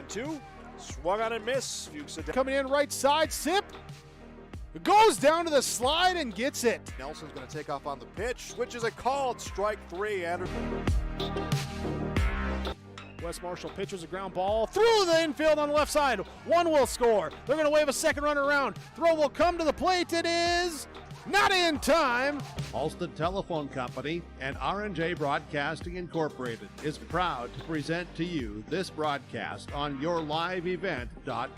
1-2, swung on and miss. Fuchs coming in right side, Sip goes down to the slide and gets it. Nelson's going to take off on the pitch, which is a called strike 3. West Marshall pitches a ground ball through the infield on the left side. One will score. They're going to wave a second runner around. Throw will come to the plate. It is not in time. Alston Telephone Company and R&J Broadcasting Incorporated is proud to present to you this broadcast on yourliveevent.com.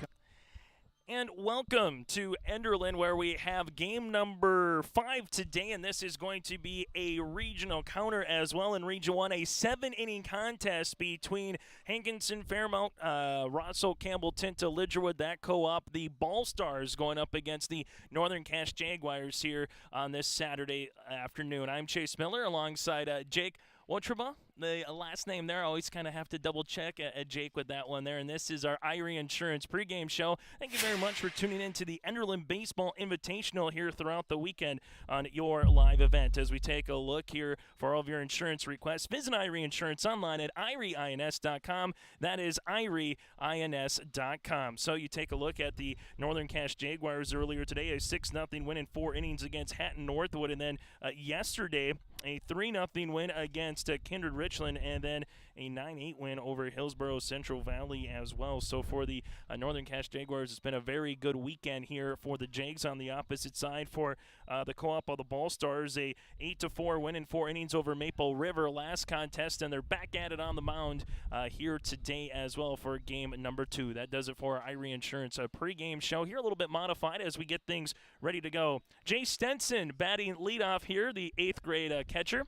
And welcome to Enderlin, where we have game number 5 today, and this is going to be a regional counter as well in Region 1, a 7-inning contest between Hankinson-Fairmount-Rosholt-Campbell, Tintah-Lidgerwood, that co-op, the Ball Stars going up against the Northern Cache Jaguars here on this Saturday afternoon. I'm Chase Miller alongside Jake Wotreba. The last name there, I always kind of have to double-check at Jake with that one there. And this is our Irie Insurance pregame show. Thank you very much for tuning in to the Enderlin Baseball Invitational here throughout the weekend on your live event. As we take a look here for all of your insurance requests, visit Irie Insurance online at irieins.com. That is irieins.com. So you take a look at the Northern Cache Jaguars earlier today, a 6-0 win in 4 innings against Hatton Northwood. And then yesterday, a 3-0 win against Kindred Richland, and then a 9-8 win over Hillsborough Central Valley as well. So for the Northern Cache Jaguars, it's been a very good weekend here for the Jags. On the opposite side for the co-op of the Ball Stars, a 8-4 win in 4 innings over Maple River last contest, and they're back at it on the mound here today as well for game number 2. That does it for our Irie Insurance pregame show here, a little bit modified as we get things ready to go. Jay Stenson batting leadoff here, the 8th grade catcher,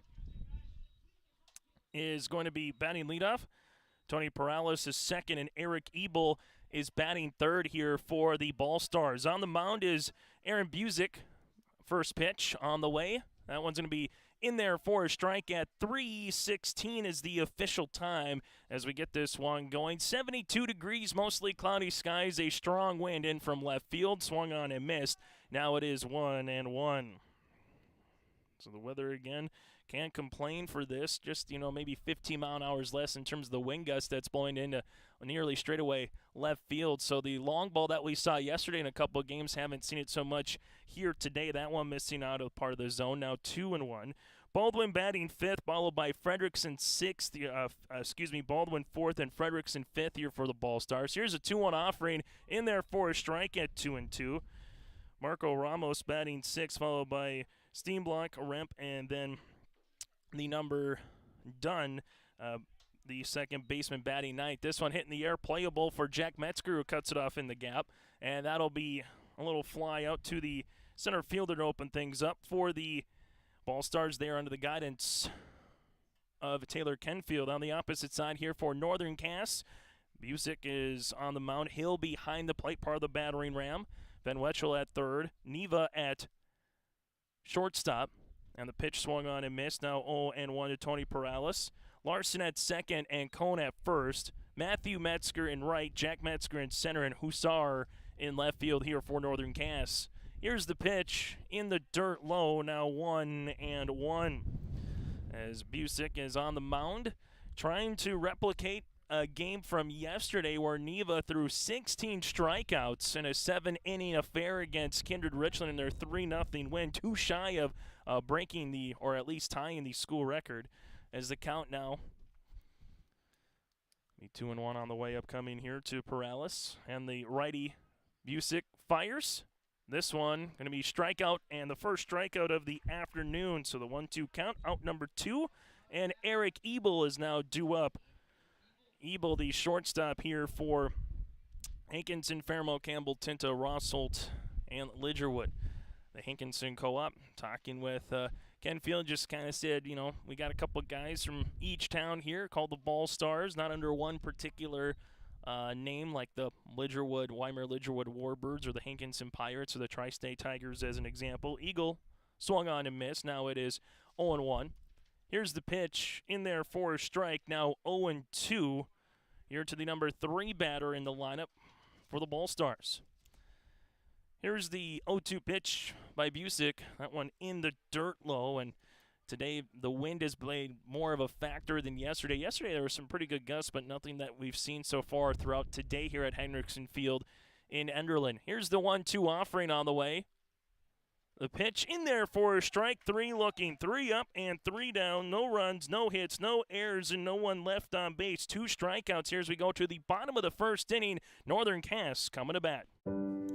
is going to be batting leadoff. Tony Perales is second, and Eric Ebel is batting third here for the Ball Stars. On the mound is Aaron Busick. First pitch on the way. That one's going to be in there for a strike at 3:16 is the official time as we get this one going. 72 degrees, mostly cloudy skies, a strong wind in from left field. Swung on and missed. Now it is 1-1. So the weather again, can't complain for this. Just, maybe 15 mile-an-hours less in terms of the wind gust that's blowing into nearly straightaway left field. So the long ball that we saw yesterday in a couple of games, haven't seen it so much here today. That one missing out of part of the zone. Now 2-1. Baldwin batting 5th, followed by Frederickson 6th. Baldwin 4th and Frederickson 5th here for the Ball Stars. Here's a 2-1 offering in there for a strike at 2-2. Marco Ramos batting 6th, followed by Steenblock, Remp, and then the number Dunn, the second baseman batting 9th. This one hitting the air, playable for Jack Metzger, who cuts it off in the gap. And that'll be a little fly out to the center fielder to open things up for the Ball Stars there under the guidance of Taylor Kenfield. On the opposite side here for Northern Cass, Busick is on the mound. Hill behind the plate, part of the battering ram. Van Wetchel at third. Neva at shortstop. And the pitch swung on and missed. Now 0-1 to Tony Perales. Larson at second and Cohn at first. Matthew Metzger in right. Jack Metzger in center. And Hussar in left field here for Northern Cass. Here's the pitch in the dirt low. Now 1-1. As Busick is on the mound, trying to replicate a game from yesterday where Neva threw 16 strikeouts in a 7-inning affair against Kindred Richland in their 3-0 win, too shy of breaking the, or at least tying the school record. As the count now, 2-1 on the way upcoming here to Perales, and the righty Busick fires. This one going to be strikeout, and the first strikeout of the afternoon. So the 1-2 count, out number 2, and Eric Ebel is now due up. Ebel, the shortstop here for Hankinson-Fairmount-Campbell, Tintah-Rosholt, and Lidgerwood. The Hankinson co-op talking with Ken Field, just kind of said, you know, we got a couple guys from each town here called the Ball Stars, not under one particular name like the Weimar-Lidgerwood Warbirds or the Hankinson Pirates or the Tri-State Tigers as an example. Eagle swung on and missed. Now it is 0-1. Here's the pitch in there for a strike. Now 0-2. Here to the number 3 batter in the lineup for the Ball Stars. Here's the 0-2 pitch by Busick. That one in the dirt low, and today the wind has played more of a factor than yesterday. Yesterday there were some pretty good gusts, but nothing that we've seen so far throughout today here at Henriksen Field in Enderlin. Here's the 1-2 offering on the way. The pitch in there for a strike. 3 looking, 3 up and 3 down. No runs, no hits, no errors, and no one left on base. 2 strikeouts here as we go to the bottom of the first inning. Northern Cass coming to bat.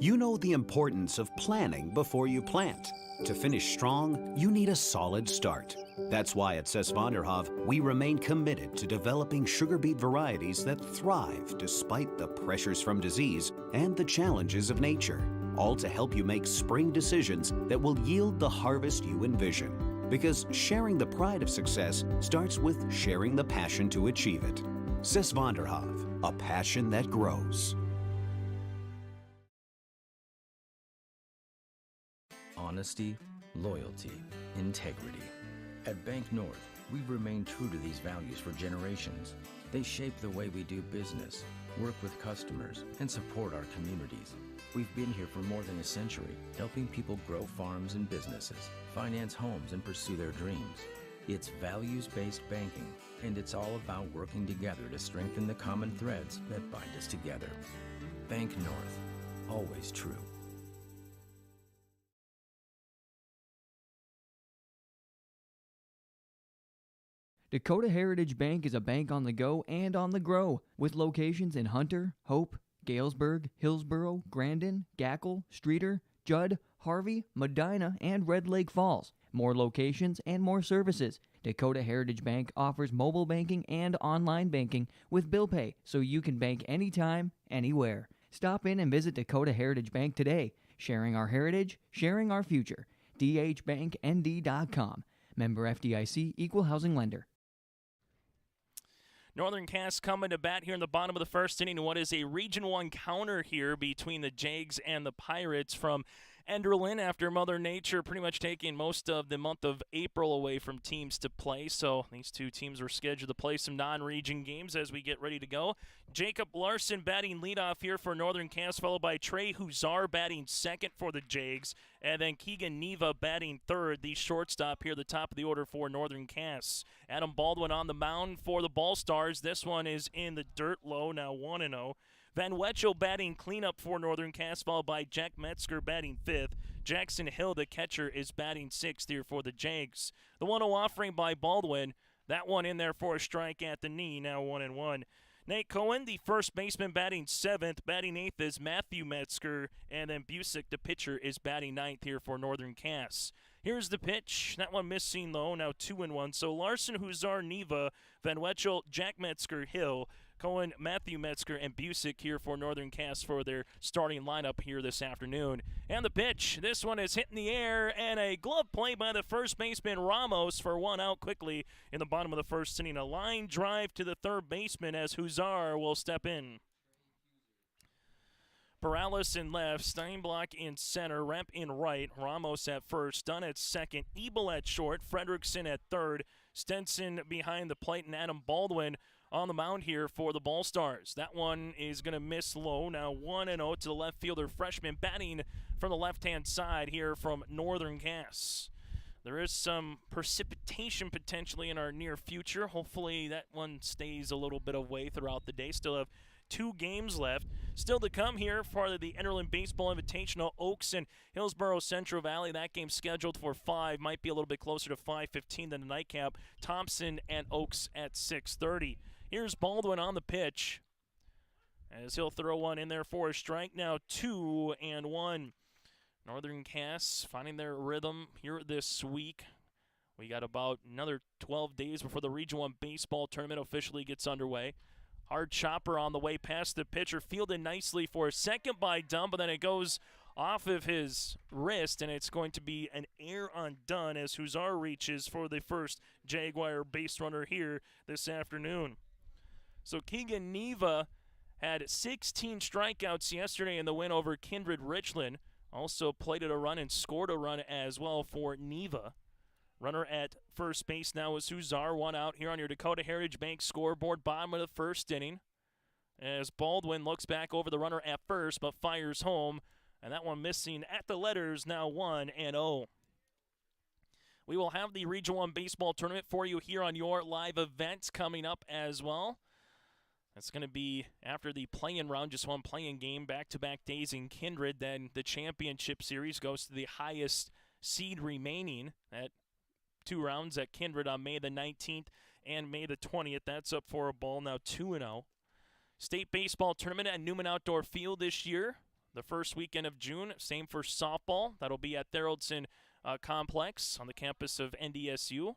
You know the importance of planning before you plant. To finish strong, you need a solid start. That's why at Cess Vonderhoff, we remain committed to developing sugar beet varieties that thrive despite the pressures from disease and the challenges of nature, all to help you make spring decisions that will yield the harvest you envision. Because sharing the pride of success starts with sharing the passion to achieve it. Cess Vonderhoff, a passion that grows. Honesty, loyalty, integrity. At Bank North, we've remained true to these values for generations. They shape the way we do business, work with customers, and support our communities. We've been here for more than a century, helping people grow farms and businesses, finance homes, and pursue their dreams. It's values-based banking, and it's all about working together to strengthen the common threads that bind us together. Bank North, always true. Dakota Heritage Bank is a bank on the go and on the grow, with locations in Hunter, Hope, Galesburg, Hillsboro, Grandin, Gackle, Streeter, Judd, Harvey, Medina, and Red Lake Falls. More locations and more services. Dakota Heritage Bank offers mobile banking and online banking with bill pay, so you can bank anytime, anywhere. Stop in and visit Dakota Heritage Bank today. Sharing our heritage, sharing our future. dhbanknd.com. Member FDIC, Equal Housing Lender. Northern Cass coming to bat here in the bottom of the first inning. What is a Region 1 counter here between the Jags and the Pirates from Enderlin after Mother Nature pretty much taking most of the month of April away from teams to play. So these two teams were scheduled to play some non-region games as we get ready to go. Jacob Larson batting leadoff here for Northern Cass, followed by Trey Hussar batting second for the Jags, and then Keegan Neva batting third, the shortstop here, the top of the order for Northern Cass. Adam Baldwin on the mound for the Ball Stars. This one is in the dirt low, now 1-0. Van Wetchel batting cleanup for Northern Cass, followed by Jack Metzger batting fifth. Jackson Hill, the catcher, is batting sixth here for the Jags. The 1-0 offering by Baldwin. That one in there for a strike at the knee, now 1-1. Nate Cohen, the first baseman, batting seventh. Batting eighth is Matthew Metzger. And then Busick, the pitcher, is batting ninth here for Northern Cass. Here's the pitch. That one missing low, now 2-1. So Larson, Hussar, Neva, Van Wetchel, Jack Metzger, Hill, Cohen, Matthew Metzger, and Busick here for Northern Cass for their starting lineup here this afternoon. And the pitch, this one is hit in the air, and a glove play by the first baseman Ramos for one out quickly in the bottom of the first inning. A line drive to the third baseman as Huzar will step in. Perales in left, Steinblock in center, Remp in right, Ramos at first, Dunn at second, Ebel at short, Fredrickson at third, Stenson behind the plate, and Adam Baldwin on the mound here for the Ball Stars. That one is going to miss low. Now 1-0 to the left fielder freshman batting from the left-hand side here from Northern Cass. There is some precipitation potentially in our near future. Hopefully that one stays a little bit away throughout the day. Still have 2 games left. Still to come here for the Enderlin Baseball Invitational, Oaks and Hillsborough Central Valley. That game scheduled for 5, might be a little bit closer to 5:15 than the nightcap. Thompson and Oaks at 6:30. Here's Baldwin on the pitch as he'll throw one in there for a strike. Now 2-1. Northern Cass finding their rhythm here this week. We got about another 12 days before the Region 1 baseball tournament officially gets underway. Hard chopper on the way past the pitcher, fielded nicely for a second by Dunn, but then it goes off of his wrist, and it's going to be an error on Dunn as Huzar reaches for the first Jaguar base runner here this afternoon. So Keegan Neva had 16 strikeouts yesterday in the win over Kindred Richland. Also plated a run and scored a run as well for Neva. Runner at first base now is Huzar, one out here on your Dakota Heritage Bank scoreboard, bottom of the first inning. As Baldwin looks back over the runner at first, but fires home. And that one missing at the letters, now 1-0. We will have the Region 1 baseball tournament for you here on your live events coming up as well. That's going to be after the play-in round, just one play-in game, back-to-back days in Kindred. Then the championship series goes to the highest seed remaining at 2 rounds at Kindred on May the 19th and May the 20th. That's up for a ball, now 2-0. State baseball tournament at Newman Outdoor Field this year, the first weekend of June. Same for softball. That'll be at Theraldson Complex on the campus of NDSU.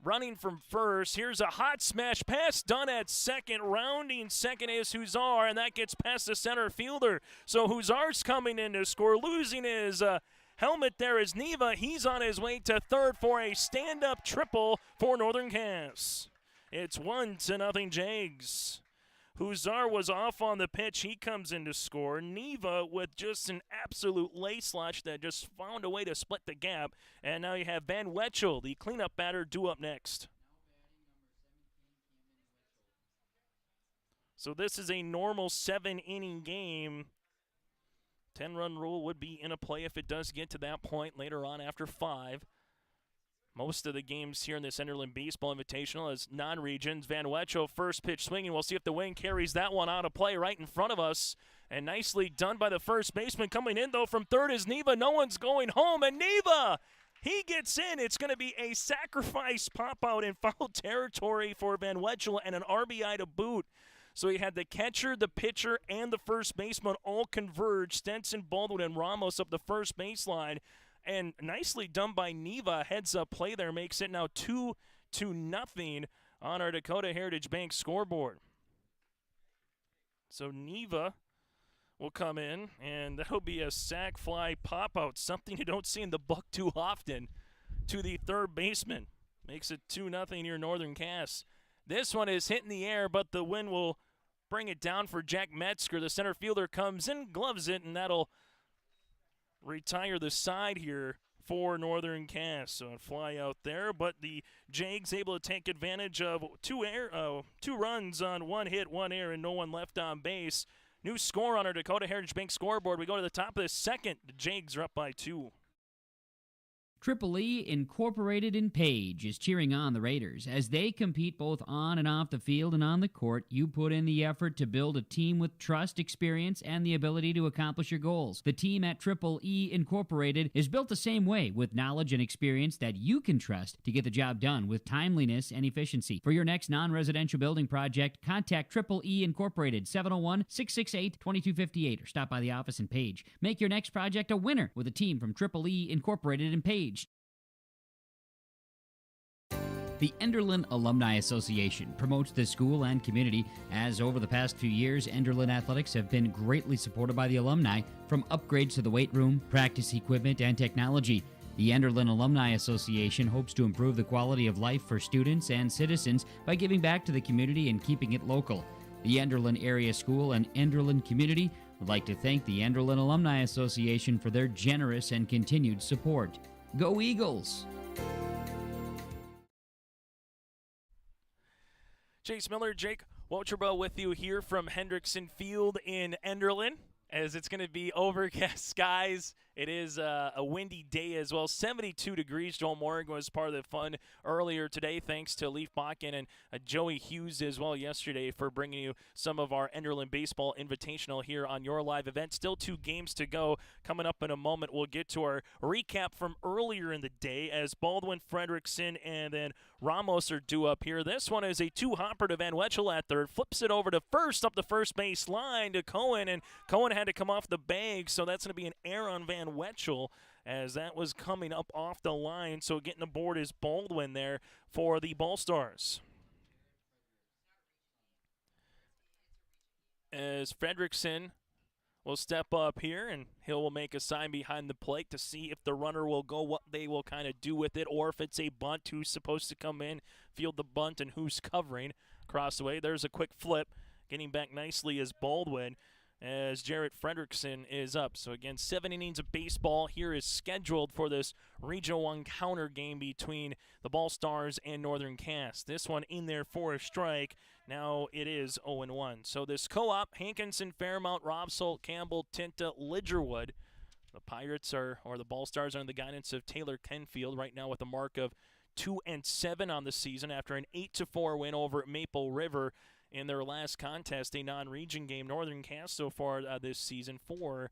Running from first, here's a hot smash pass done at second. Rounding second is Huzar, and that gets past the center fielder. So Huzar's coming in to score, losing his helmet there is Neva. He's on his way to third for a stand-up triple for Northern Cass. It's 1-0 Jags. Huzar was off on the pitch. He comes in to score. Neva with just an absolute lay slash that just found a way to split the gap. And now you have Van Wetchel, the cleanup batter, due up next. So this is a normal 7-inning game. 10-run rule would be in a play if it does get to that point later on after 5. Most of the games here in this Enderlin Baseball Invitational as non-regions. Van Wetchel, first pitch swinging. We'll see if the wind carries that one out of play right in front of us. And nicely done by the first baseman. Coming in, though, from third is Neva. No one's going home. And Neva, he gets in. It's going to be a sacrifice pop-out in foul territory for Van Wetchel and an RBI to boot. So he had the catcher, the pitcher, and the first baseman all converge. Stenson, Baldwin, and Ramos up the first baseline. And nicely done by Neva. Heads-up play there makes it now 2-0 on our Dakota Heritage Bank scoreboard. So Neva will come in, and that'll be a sac fly pop-out, something you don't see in the book too often, to the third baseman. Makes it 2-0 here, Northern Cass. This one is hit in the air, but the wind will bring it down for Jack Metzger. The center fielder comes in, gloves it, and that'll retire the side here for Northern Cass. So a fly out there, but the Jags able to take advantage of two runs on 1 hit, 1 error, and no one left on base. New score on our Dakota Heritage Bank scoreboard. We go to the top of the second. The Jags are up by 2. Triple E Incorporated in Page is cheering on the Raiders. As they compete both on and off the field and on the court, you put in the effort to build a team with trust, experience, and the ability to accomplish your goals. The team at Triple E Incorporated is built the same way, with knowledge and experience that you can trust to get the job done with timeliness and efficiency. For your next non-residential building project, contact Triple E Incorporated, 701-668-2258, or stop by the office in Page. Make your next project a winner with a team from Triple E Incorporated in Page. The Enderlin Alumni Association promotes the school and community, as over the past few years, Enderlin athletics have been greatly supported by the alumni, from upgrades to the weight room, practice equipment, and technology. The Enderlin Alumni Association hopes to improve the quality of life for students and citizens by giving back to the community and keeping it local. The Enderlin Area School and Enderlin community would like to thank the Enderlin Alumni Association for their generous and continued support. Go Eagles! Chase Miller, Jake Wocherbo with you here from Hendrickson Field in Enderlin, as it's going to be overcast skies. It is a windy day as well. 72 degrees. Joel Morgan was part of the fun earlier today. Thanks to Leaf Bakken and Joey Hughes as well yesterday for bringing you some of our Enderlin Baseball Invitational here on your live event. Still 2 games to go. Coming up in a moment, we'll get to our recap from earlier in the day as Baldwin, Frederickson, and then Ramos are due up here. This one is a 2-hopper to Van Wetchel at third. Flips it over to first, up the first base line to Cohen, and Cohen had to come off the bag, so that's going to be an error on Van Wetchel as that was coming up off the line. So getting aboard is Baldwin there for the Ball Stars. As Frederickson will step up here, and Hill will make a sign behind the plate to see if the runner will go, what they will kind of do with it, or if it's a bunt, who's supposed to come in, field the bunt, and who's covering across the way. There's a quick flip. Getting back nicely is Baldwin, as Jarrett Frederickson is up. So again, 7 innings of baseball here is scheduled for this Regional 1 counter game between the Ball Stars and Northern Cass. This one in there for a strike. Now it is 0-1. So this co-op, Hankinson-Fairmount-Rosholt-Campbell, Tintah-Lidgerwood. The Pirates or the Ball Stars are under the guidance of Taylor Kenfield right now with a mark of 2-7 on the season after an 8-4 win over at Maple River in their last contest, a non-region game. Northern Cass so far this season 4-0.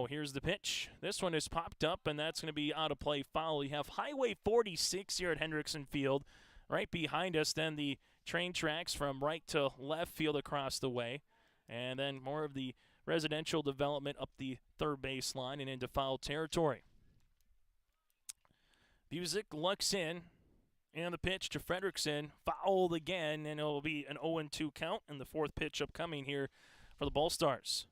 Here's the pitch. This one is popped up, and that's going to be out of play, foul. You have Highway 46 here at Hendrickson Field. Right behind us, then the train tracks from right to left field across the way. And then more of the residential development up the third base line and into foul territory. Busick looks in. And the pitch to Frederickson, fouled again, and it will be an 0-2 count, and the 4th pitch upcoming here for the Ball Stars.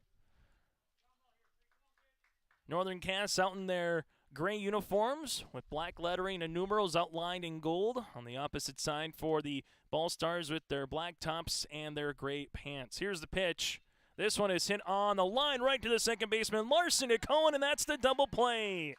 Northern Cass out in their gray uniforms with black lettering and numerals outlined in gold. On the opposite side for the Ball Stars with their black tops and their gray pants. Here's the pitch. This one is hit on the line right to the second baseman, Larson to Cohen, and that's the double play.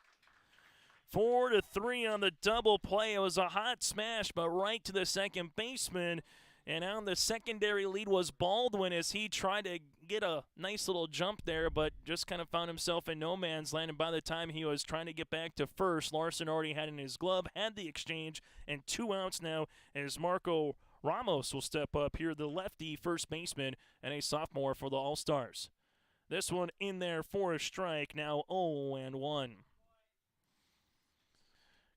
4-3 on the double play. It was a hot smash, but right to the second baseman. And on the secondary lead was Baldwin as he tried to get a nice little jump there, but just kind of found himself in no man's land. And by the time he was trying to get back to first, Larson already had in his glove, had the exchange, and 2 outs now as Marco Ramos will step up here, the lefty first baseman and a sophomore for the All-Stars. This one in there for a strike, now 0-1.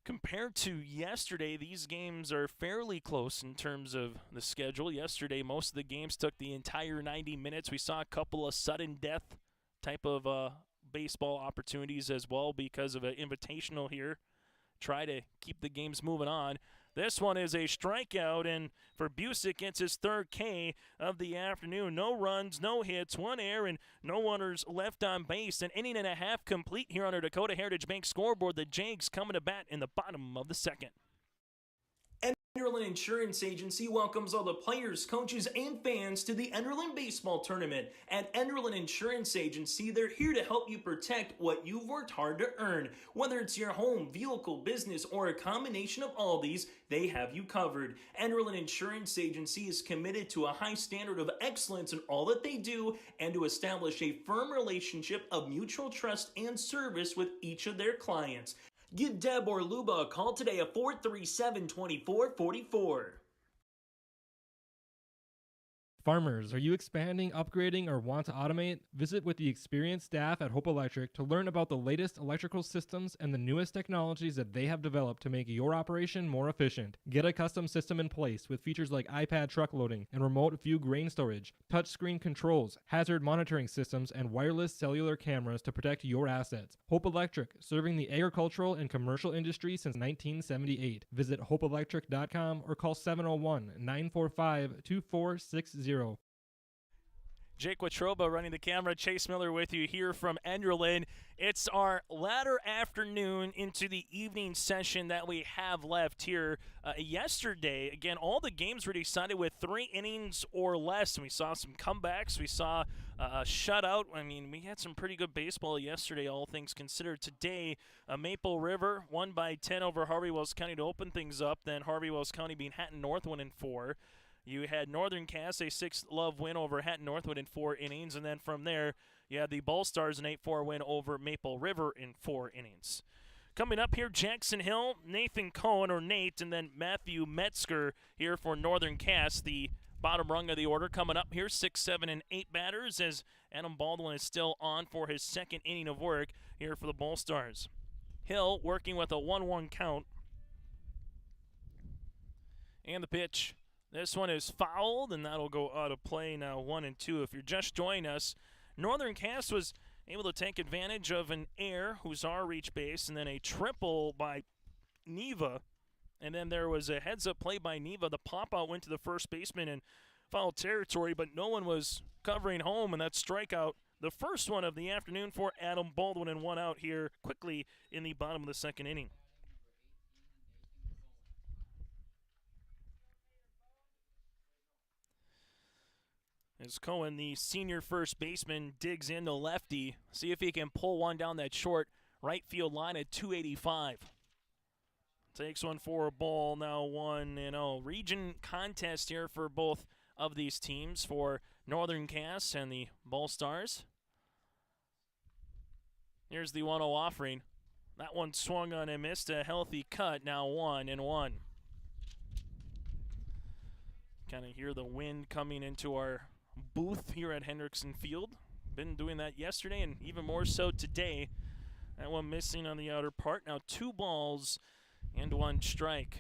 Compared to yesterday, these games are fairly close in terms of the schedule. Yesterday, most of the games took the entire 90 minutes. We saw a couple of sudden death type of baseball opportunities as well because of an invitational here. Try to keep the games moving on. This one is a strikeout, and for Busick, it's his 3rd K of the afternoon. No runs, no hits, 1 error, and no runners left on base. An inning and a half complete here on our Dakota Heritage Bank scoreboard. The Jags coming to bat in the bottom of the 2nd. Enderlin Insurance Agency welcomes all the players, coaches, and fans to the Enderlin Baseball Tournament. At Enderlin Insurance Agency, they're here to help you protect what you've worked hard to earn. Whether it's your home, vehicle, business, or a combination of all these, they have you covered. Enderlin Insurance Agency is committed to a high standard of excellence in all that they do and to establish a firm relationship of mutual trust and service with each of their clients. Give Deb or Luba a call today at 437-2444. Farmers, are you expanding, upgrading, or want to automate? Visit with the experienced staff at Hope Electric to learn about the latest electrical systems and the newest technologies that they have developed to make your operation more efficient. Get a custom system in place with features like iPad truck loading and remote view grain storage, touchscreen controls, hazard monitoring systems, and wireless cellular cameras to protect your assets. Hope Electric, serving the agricultural and commercial industry since 1978. Visit hopeelectric.com or call 701-945-2460. Jake Watroba running the camera. Chase Miller with you here from Enderlin. It's our latter afternoon into the evening session that we have left here. Yesterday, again, all the games were decided with 3 innings or less. We saw some comebacks. We saw a shutout. I mean, we had some pretty good baseball yesterday, all things considered. Today, Maple River won by 10 over Harvey Wells County to open things up. Then Harvey Wells County being Hatton North 1-4. You had Northern Cass, a 6-love win over Hatton Northwood in 4 innings. And then from there, you had the Ball Stars, an 8-4 win over Maple River in 4 innings. Coming up here, Jackson Hill, Nathan Cohen, or Nate, and then Matthew Metzger here for Northern Cass, the bottom rung of the order. Coming up here, 6, 7, and 8 batters as Adam Baldwin is still on for his 2nd inning of work here for the Ball Stars. Hill working with a 1-1 count. And the pitch. This one is fouled, and that'll go out of play now, 1-2. If you're just joining us, Northern Cass was able to take advantage of an error, Hussar reach base, and then a triple by Neva. And then there was a heads-up play by Neva. The pop-out went to the first baseman in foul territory, but no one was covering home, and that strikeout, the first one of the afternoon for Adam Baldwin, and 1 out here quickly in the bottom of the 2nd inning. As Cohen, the senior first baseman, digs in the lefty. See if he can pull one down that short right field line at 285. Takes one for a ball, now 1-0. Region contest here for both of these teams, for Northern Cass and the Ball Stars. Here's the 1-0 offering. That one swung on and missed, a healthy cut, now 1-1. Kind of hear the wind coming into our booth here at Hendrickson Field. Been doing that yesterday and even more so today. That one missing on the outer part. Now 2 balls and 1 strike.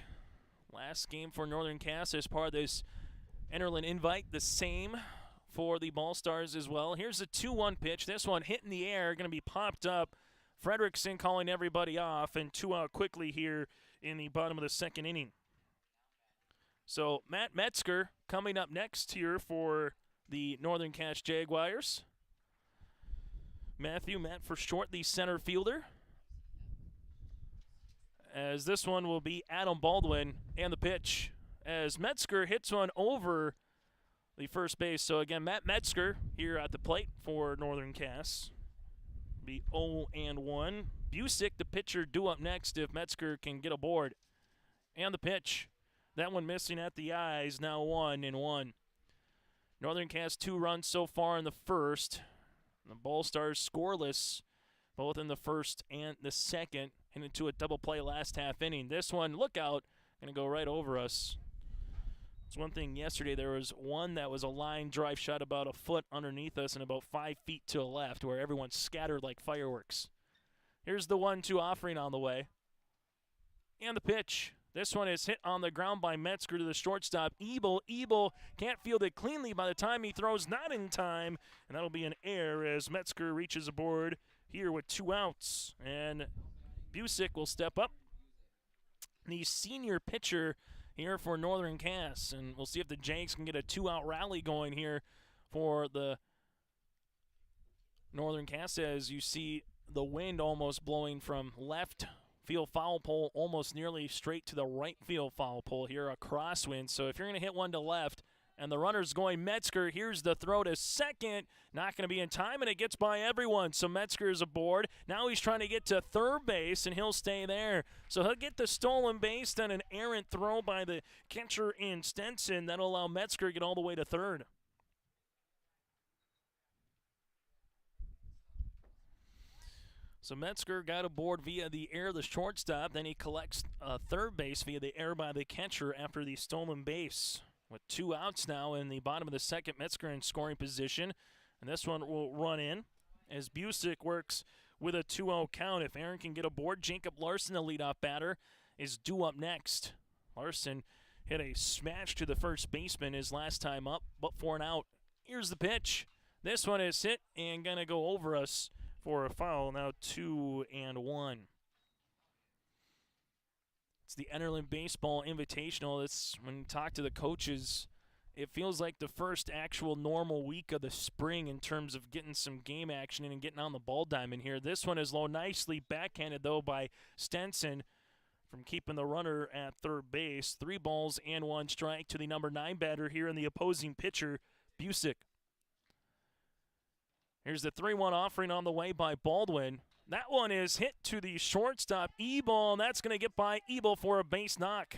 Last game for Northern Cass as part of this Enderlin invite. The same for the Ball Stars as well. Here's the 2-1 pitch. This one hit in the air, going to be popped up. Fredrickson calling everybody off, and 2 out quickly here in the bottom of the 2nd inning. So Matt Metzger coming up next here for the Northern Cass Jaguars. Matt for short, the center fielder. As this one will be Adam Baldwin, and the pitch as Metzger hits one over the first base. So again, Matt Metzger here at the plate for Northern Cass. Be 0-1. Busick, the pitcher, due up next if Metzger can get aboard. And the pitch. That one missing at the eyes, now 1-1. Northern Cass 2 runs so far in the first. The Ball Stars scoreless both in the first and the second. And into a double play last half inning. This one, look out, going to go right over us. It's one thing yesterday, there was one that was a line drive shot about a foot underneath us and about 5 feet to the left where everyone scattered like fireworks. Here's the 1-2 offering on the way. And the pitch. This one is hit on the ground by Metzger to the shortstop. Ebel can't field it cleanly by the time he throws, not in time. And that'll be an error as Metzger reaches aboard here with 2 outs. And Busick will step up. The senior pitcher here for Northern Cass. And we'll see if the Jags can get a 2-out rally going here for the Northern Cass, as you see the wind almost blowing from left field foul pole almost nearly straight to the right field foul pole here, a crosswind. So if you're going to hit one to left and the runner's going Metzger, here's the throw to second. Not going to be in time, and it gets by everyone. So Metzger is aboard. Now he's trying to get to third base, and he'll stay there. So he'll get the stolen base, then an errant throw by the catcher in Stenson. That'll allow Metzger to get all the way to third. So Metzger got aboard via the error, the shortstop. Then he collects third base via the error by the catcher after the stolen base. with 2 outs now in the bottom of the second. Metzger in scoring position, and this one will run in as Busick works with a 2-0 count. If Aaron can get aboard, Jacob Larson, the leadoff batter, is due up next. Larson hit a smash to the first baseman his last time up, but for an out. Here's the pitch. This one is hit and going to go over us for a foul. Now 2-1. It's the Enderlin Baseball Invitational. It's when you talk to the coaches, it feels like the first actual normal week of the spring in terms of getting some game action and getting on the ball diamond here. This one is low, nicely backhanded, though, by Stenson from keeping the runner at third base. 3 balls and 1 strike to the number 9 batter here in the opposing pitcher, Busick. Here's the 3-1 offering on the way by Baldwin. That one is hit to the shortstop, Ebel, and that's going to get by Ebel for a base knock.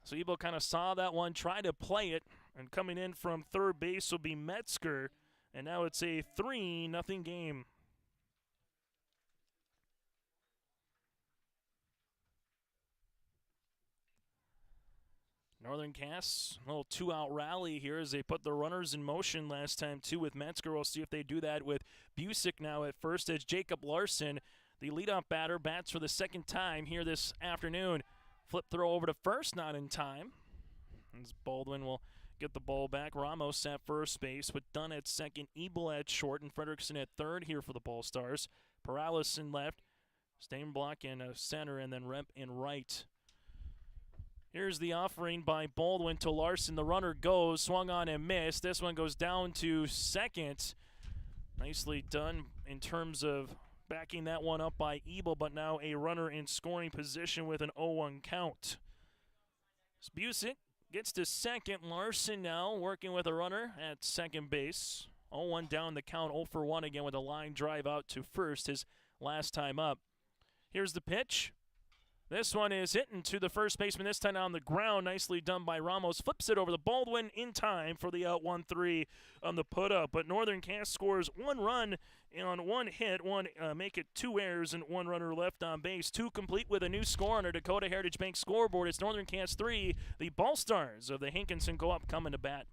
So Ebel kind of saw that one, tried to play it, and coming in from third base will be Metzger, and now it's a 3-0 game. Northern Cass, a little 2-out rally here as they put the runners in motion last time, too, with Metzger. We'll see if they do that with Busick now at first as Jacob Larson, the leadoff batter, bats for the second time here this afternoon. Flip throw over to first, not in time. As Baldwin will get the ball back. Ramos at first base with Dunn at second, Ebel at short, and Fredrickson at third here for the Ball Stars. Perales in left, Steinblock in center, and then Rep in right. Here's the offering by Baldwin to Larson. The runner goes, swung on and missed. This one goes down to second. Nicely done in terms of backing that one up by Ebel, but now a runner in scoring position with an 0-1 count. Busick gets to second. Larson now working with a runner at second base. 0-1 down the count, 0-for-1 again with a line drive out to first, his last time up. Here's the pitch. This one is hitting to the first baseman, this time on the ground. Nicely done by Ramos. Flips it over to Baldwin in time for the out 1-3 on the put-up. But Northern Cass scores 1 run on 1 hit, make it 2 errors and 1 runner left on base. 2 complete with a new score on our Dakota Heritage Bank scoreboard. It's Northern Cass 3. The Ball Stars of the Hankinson co-op coming to bat.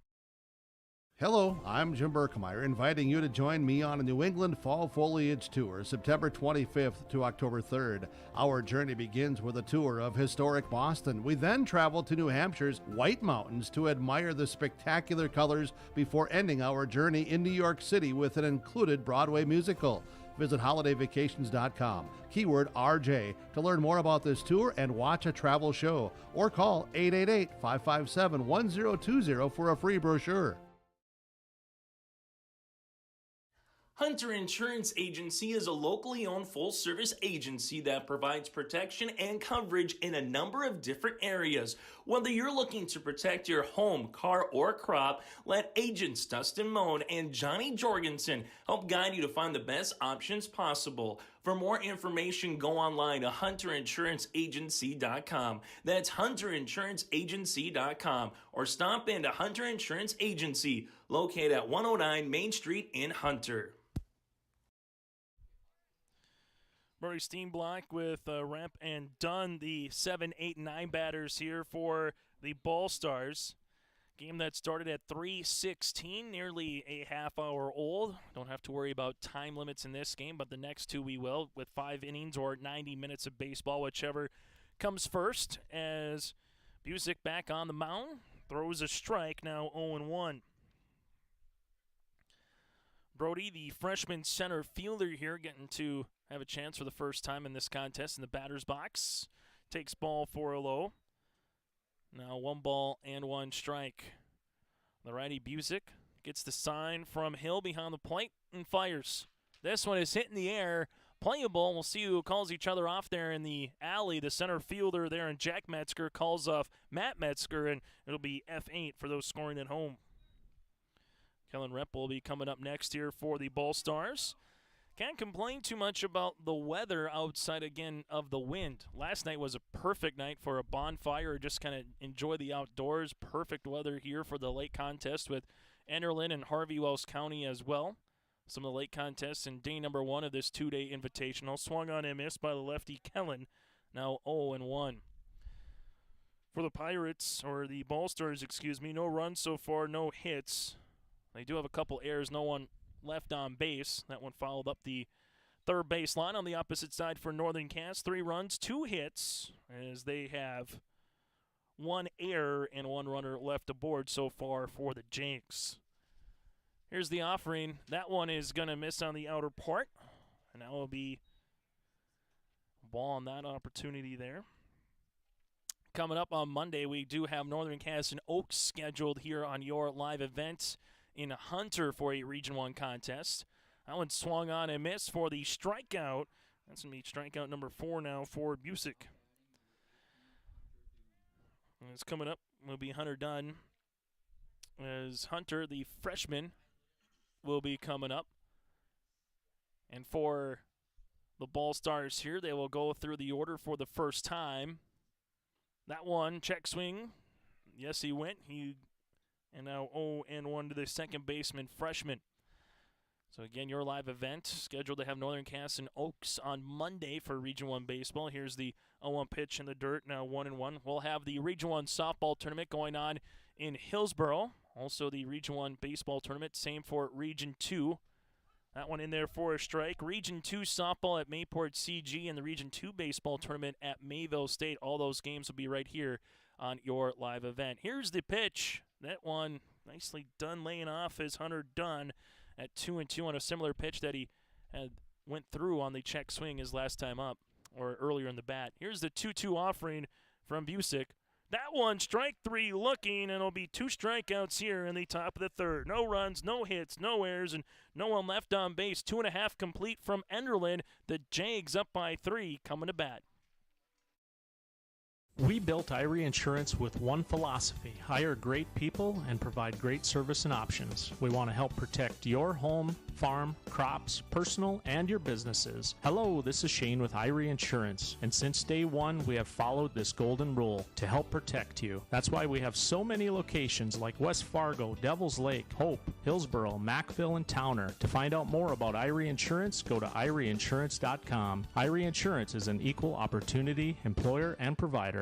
Hello, I'm Jim Berkemeyer, inviting you to join me on a New England Fall Foliage Tour, September 25th to October 3rd. Our journey begins with a tour of historic Boston. We then travel to New Hampshire's White Mountains to admire the spectacular colors before ending our journey in New York City with an included Broadway musical. Visit holidayvacations.com, keyword RJ, to learn more about this tour and watch a travel show, or call 888-557-1020 for a free brochure. Hunter Insurance Agency is a locally owned full-service agency that provides protection and coverage in a number of different areas. Whether you're looking to protect your home, car, or crop, let agents Dustin Moan and Johnny Jorgensen help guide you to find the best options possible. For more information, go online to hunterinsuranceagency.com. That's hunterinsuranceagency.com. Or stop into Hunter Insurance Agency, located at 109 Main Street in Hunter. Murray Steinblock with Remp and Dunn, the 7, 8, 9 batters here for the Ball Stars. Game that started at 3:16, nearly a half hour old. Don't have to worry about time limits in this game, but the next 2 we will, with 5 innings or 90 minutes of baseball, whichever comes first, as Busick back on the mound, throws a strike, now 0-1. Brody, the freshman center fielder here, getting to have a chance for the first time in this contest in the batter's box. Takes ball for a low. Now 1 ball and 1 strike. The righty Busick gets the sign from Hill behind the plate and fires. This one is hit in the air. Playable. We'll see who calls each other off there in the alley. The center fielder there, and Jack Metzger calls off Matt Metzger, and it'll be F8 for those scoring at home. Kellen Rep will be coming up next here for the Ball Stars. Can't complain too much about the weather outside, again, of the wind. Last night was a perfect night for a bonfire, just kind of enjoy the outdoors. Perfect weather here for the lake contest with Enderlin and Harvey Wells County as well. Some of the lake contests in day number 1 of this 2-day invitational. Swung on and missed by the lefty Kellen, now 0-1. For the Pirates, or the Ball Stars, excuse me, no runs so far, no hits. They do have a couple errors, no one left on base. That one fouled up the third base line. On the opposite side for Northern Cass, 3 runs, 2 hits, as they have 1 error and 1 runner left aboard so far for the Jags. Here's the offering. That one is going to miss on the outer part, and that will be ball on that opportunity there. Coming up on Monday, we do have Northern Cass and Oaks scheduled here on your live event in Hunter for a Region 1 contest. That one swung on and missed for the strikeout. That's going to be strikeout number 4 now for Busick. And it's coming up will be Hunter Dunn, as Hunter, the freshman, will be coming up. And for the Ball Stars here, they will go through the order for the first time. That one, check swing. Yes, he went. And now 0-1 to the second baseman, freshman. So again, your live event scheduled to have Northern Cass and Oaks on Monday for Region 1 baseball. Here's the 0-1 pitch in the dirt, now 1-1. We'll have the Region 1 softball tournament going on in Hillsboro. Also the Region 1 baseball tournament, same for Region 2. That one in there for a strike. Region 2 softball at Mayport CG and the Region 2 baseball tournament at Mayville State. All those games will be right here on your live event. Here's the pitch. That one nicely done laying off is Hunter Dunn at 2-2 on a similar pitch that he had went through on the check swing his last time up, or earlier in the bat. Here's the 2-2 offering from Busick. That one, strike 3 looking, and it'll be 2 strikeouts here in the top of the third. No runs, no hits, no errors, and no one left on base. 2.5 complete from Enderlin. The Jags up by 3 coming to bat. We built Irie Insurance with one philosophy: hire great people and provide great service and options. We want to help protect your home, farm, crops, personal, and your businesses. Hello, this is Shane with Irie Insurance, and since day one, we have followed this golden rule to help protect you. That's why we have so many locations like West Fargo, Devils Lake, Hope, Hillsboro, Mackville, and Towner. To find out more about Irie Insurance, go to IrieInsurance.com. Irie Insurance is an equal opportunity employer and provider.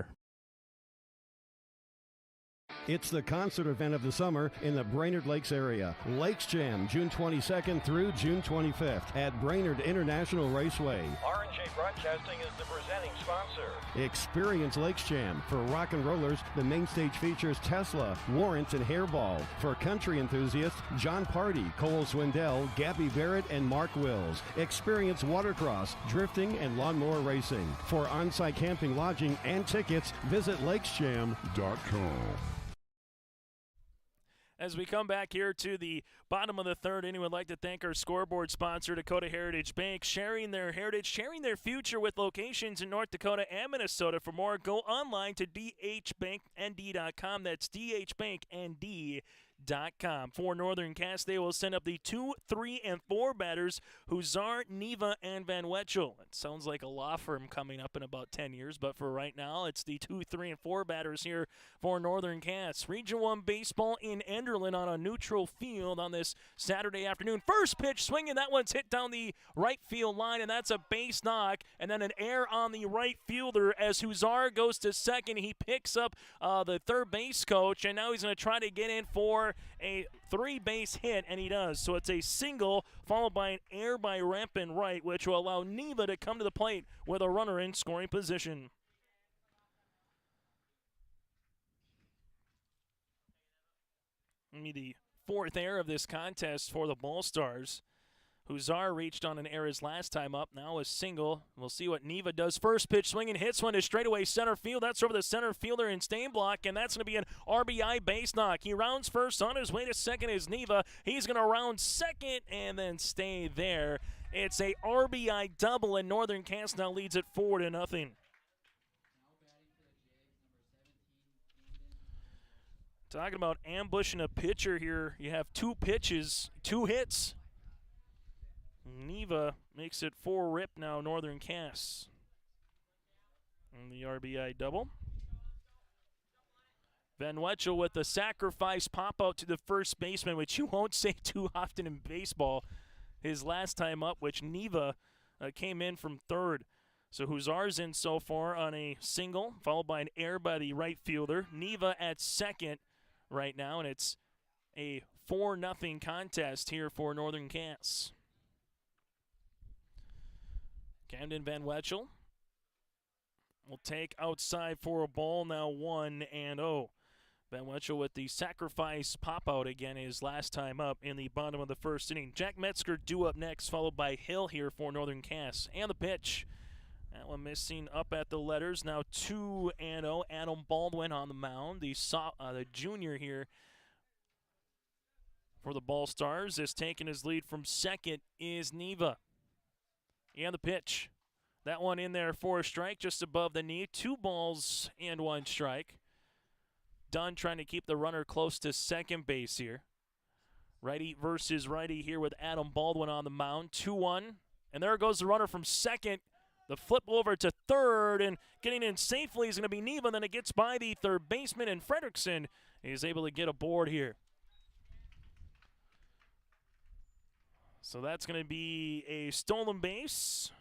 It's the concert event of the summer in the Brainerd Lakes area. Lakes Jam, June 22nd through June 25th at Brainerd International Raceway. R&J Broadcasting is the presenting sponsor. Experience Lakes Jam. For rock and rollers, the main stage features Tesla, Warrants, and Hairball. For country enthusiasts, John Party, Cole Swindell, Gabby Barrett, and Mark Wills. Experience watercross, drifting, and lawnmower racing. For on-site camping, lodging, and tickets, visit lakesjam.com. As we come back here to the bottom of the third inning, we'd like to thank our scoreboard sponsor, Dakota Heritage Bank, sharing their heritage, sharing their future with locations in North Dakota and Minnesota. For more, go online to dhbanknd.com. That's dhbanknd.com. For Northern Cass, they will send up the 2, 3, and 4 batters, Huzar, Neva, and Van Wetchel. It sounds like a law firm coming up in about 10 years, but for right now, it's the 2, 3, and 4 batters here for Northern Cass. Region 1 baseball in Enderlin on a neutral field on this Saturday afternoon. First pitch swinging, that one's hit down the right field line, and that's a base knock, and then an error on the right fielder as Huzar goes to second. He picks up the third base coach, and now he's going to try to get in for a 3-base hit, and he does. So it's a single followed by an error by Rampin right, which will allow Neva to come to the plate with a runner in scoring position. The 4th error of this contest for the Ball Stars. Huzar reached on an error his last time up, now a single. We'll see what Neva does. First pitch swinging, hits one to straightaway center field. That's over the center fielder in Stainblock, and that's going to be an RBI base knock. He rounds first, on his way to second is Neva. He's going to round second and then stay there. It's a RBI double, and Northern Cass now leads it 4-0. Talking about ambushing a pitcher here, you have 2 pitches, 2 hits. Neva makes it 4-rip now, Northern Cass. And the RBI double. Van Wetchel with the sacrifice pop-out to the first baseman, which you won't say too often in baseball. His last time up, which Neva came in from third. So Huzar's in so far on a single, followed by an error by the right fielder. Neva at second right now, and it's a 4-0 contest here for Northern Cass. Camden Van Wetchel will take outside for a ball, now 1-0. Van Wetchel with the sacrifice pop-out again his last time up in the bottom of the first inning. Jack Metzger due up next, followed by Hill here for Northern Cass. And the pitch. That one missing up at the letters. Now 2-0. Adam Baldwin on the mound. The junior here for the Ball Stars is taking his lead from second is Neva. And the pitch. That one in there for a strike just above the knee. 2 balls and 1 strike. Dunn trying to keep the runner close to second base here. Righty versus righty here with Adam Baldwin on the mound. 2-1. And there goes the runner from second. The flip over to third, and getting in safely is going to be Neva. And then it gets by the third baseman, and Fredrickson is able to get aboard here. So that's going to be a stolen base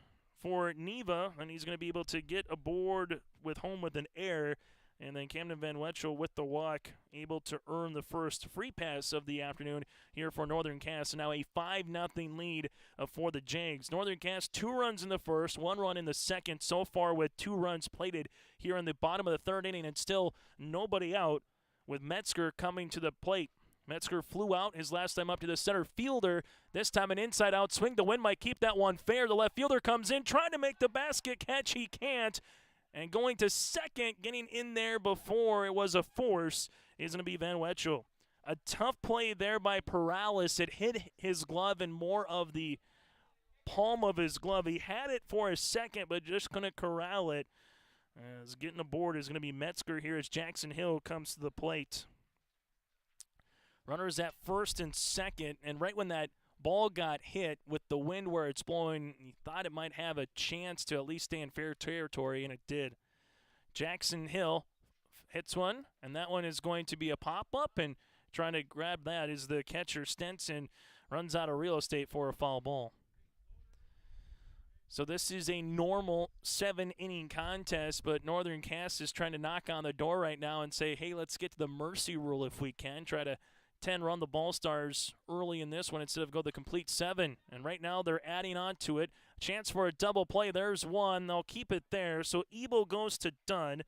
for Neva, and he's going to be able to get aboard with home with an error. And then Camden Van Wetchel with the walk, able to earn the first free pass of the afternoon here for Northern Cass. And now a 5-0 lead for the Jags. Northern Cass 2 runs in the first, 1 run in the second so far with 2 runs plated here in the bottom of the third inning, and still nobody out with Metzger coming to the plate. Metzger flew out his last time up to the center fielder. This time an inside-out swing. The wind might keep that one fair. The left fielder comes in, trying to make the basket catch. He can't. And going to second, getting in there before it was a force, is going to be Van Wetchel. A tough play there by Perales. It hit his glove and more of the palm of his glove. He had it for a second, but just couldn't corral it. As getting aboard is going to be Metzger here as Jackson Hill comes to the plate. Runners at first and second, and right when that ball got hit with the wind where it's blowing, you thought it might have a chance to at least stay in fair territory, and it did. Jackson Hill hits one, and that one is going to be a pop-up, and trying to grab that is the catcher Stenson. Runs out of real estate for a foul ball. So this is a normal 7-inning contest, but Northern Cass is trying to knock on the door right now and say, hey, let's get to the mercy rule if we can. Try to 10-run the Ball Stars early in this one instead of go the complete 7. And right now they're adding on to it. Chance for a double play. There's one. They'll keep it there. So Ebo goes to Dunn.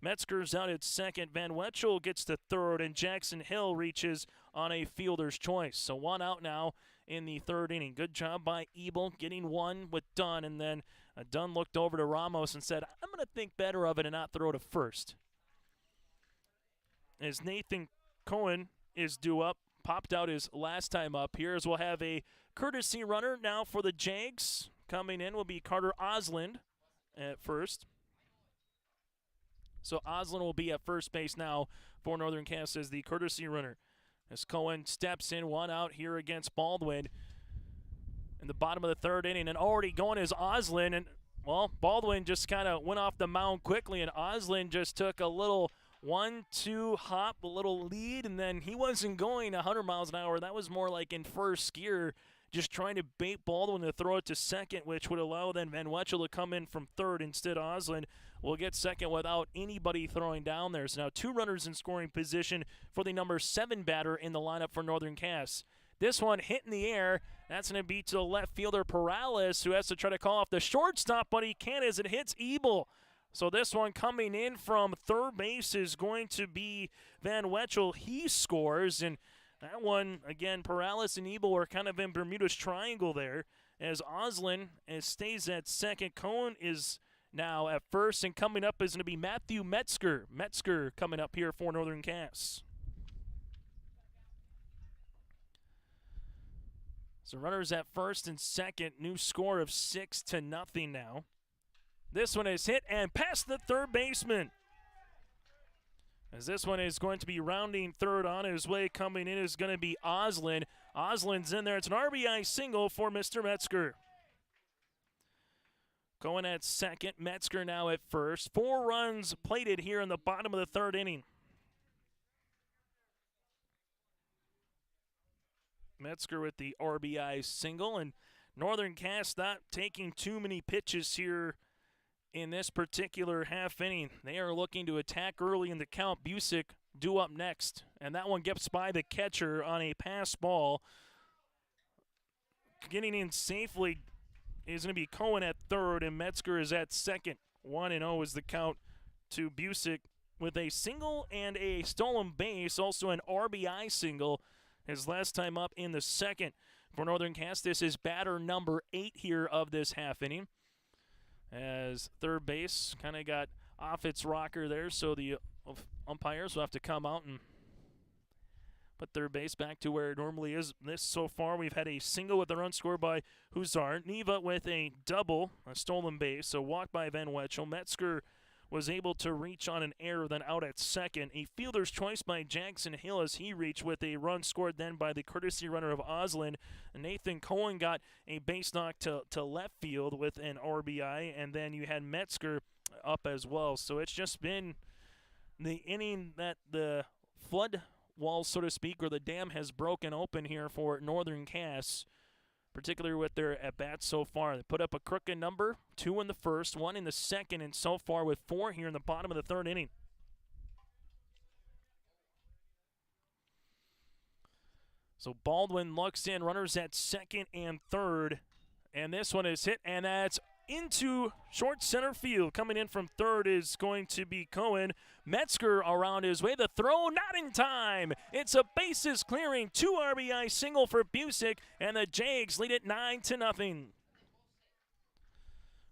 Metzger's out at second. Van Wetchel gets to third, and Jackson Hill reaches on a fielder's choice. So 1 out now in the third inning. Good job by Ebel getting 1 with Dunn, and then Dunn looked over to Ramos and said, I'm going to think better of it and not throw to first. As Nathan Cohen is due up, popped out his last time up here, as we'll have a courtesy runner now for the Jags. Coming in will be Carter Osland at first. So Osland will be at first base now for Northern Cass as the courtesy runner. As Cohen steps in, 1 out here against Baldwin in the bottom of the third inning. And already going is Osland. And, well, Baldwin just kind of went off the mound quickly, and Osland just took a little 1-2 hop, a little lead, and then he wasn't going 100 miles an hour. That was more like in first gear, just trying to bait Baldwin to throw it to second, which would allow then Van Wetchel to come in from third. Instead, Osland will get second without anybody throwing down there. So now 2 runners in scoring position for the number 7 batter in the lineup for Northern Cass. This one hit in the air. That's going to be to the left fielder Perales, who has to try to call off the shortstop, but he can't as it hits Ebel. So this one coming in from third base is going to be Van Wetchel. He scores, and that one, again, Perales and Ebel are kind of in Bermuda's Triangle there, as Osland stays at second. Cohen is now at first, and coming up is going to be Matthew Metzger. Metzger coming up here for Northern Cass. So runners at first and second, new score of 6-0 now. This one is hit and past the third baseman. As this one is going to be rounding third on his way, coming in is going to be Osland. Osland's in there. It's an RBI single for Mr. Metzger. Going at second, Metzger now at first. 4 runs plated here in the bottom of the third inning. Metzger with the RBI single, and Northern Cass not taking too many pitches here in this particular half inning. They are looking to attack early in the count. Busick due up next, and that one gets by the catcher on a pass ball. Getting in safely is going to be Cohen at third, and Metzger is at second. 1-0 is the count to Busick with a single and a stolen base, also an RBI single, his last time up in the second. For Northern Cass, this is batter number 8 here of this half inning, as third base kind of got off its rocker there, so the umpires will have to come out and put third base back to where it normally is. This so far, we've had a single with a run scored by Huzar. Neva with a double, a stolen base, a walk by Van Wetchel. Metzger was able to reach on an error, then out at second. A fielder's choice by Jackson Hill as he reached with a run scored then by the courtesy runner of Oslin. Nathan Cohen got a base knock to left field with an RBI, and then you had Metzger up as well. So it's just been the inning that the flood wall, so to speak, or the dam has broken open here for Northern Cass, particularly with their at-bats so far. They put up a crooked number, 2 in the first, 1 in the second, and so far with 4 here in the bottom of the third inning. So Baldwin looks in, runners at second and third, and this one is hit, and that's into short center field. Coming in from third is going to be Cohen. Metzger around his way. The throw not in time. It's a bases clearing 2 RBI single for Busick, and the Jags lead it 9-0.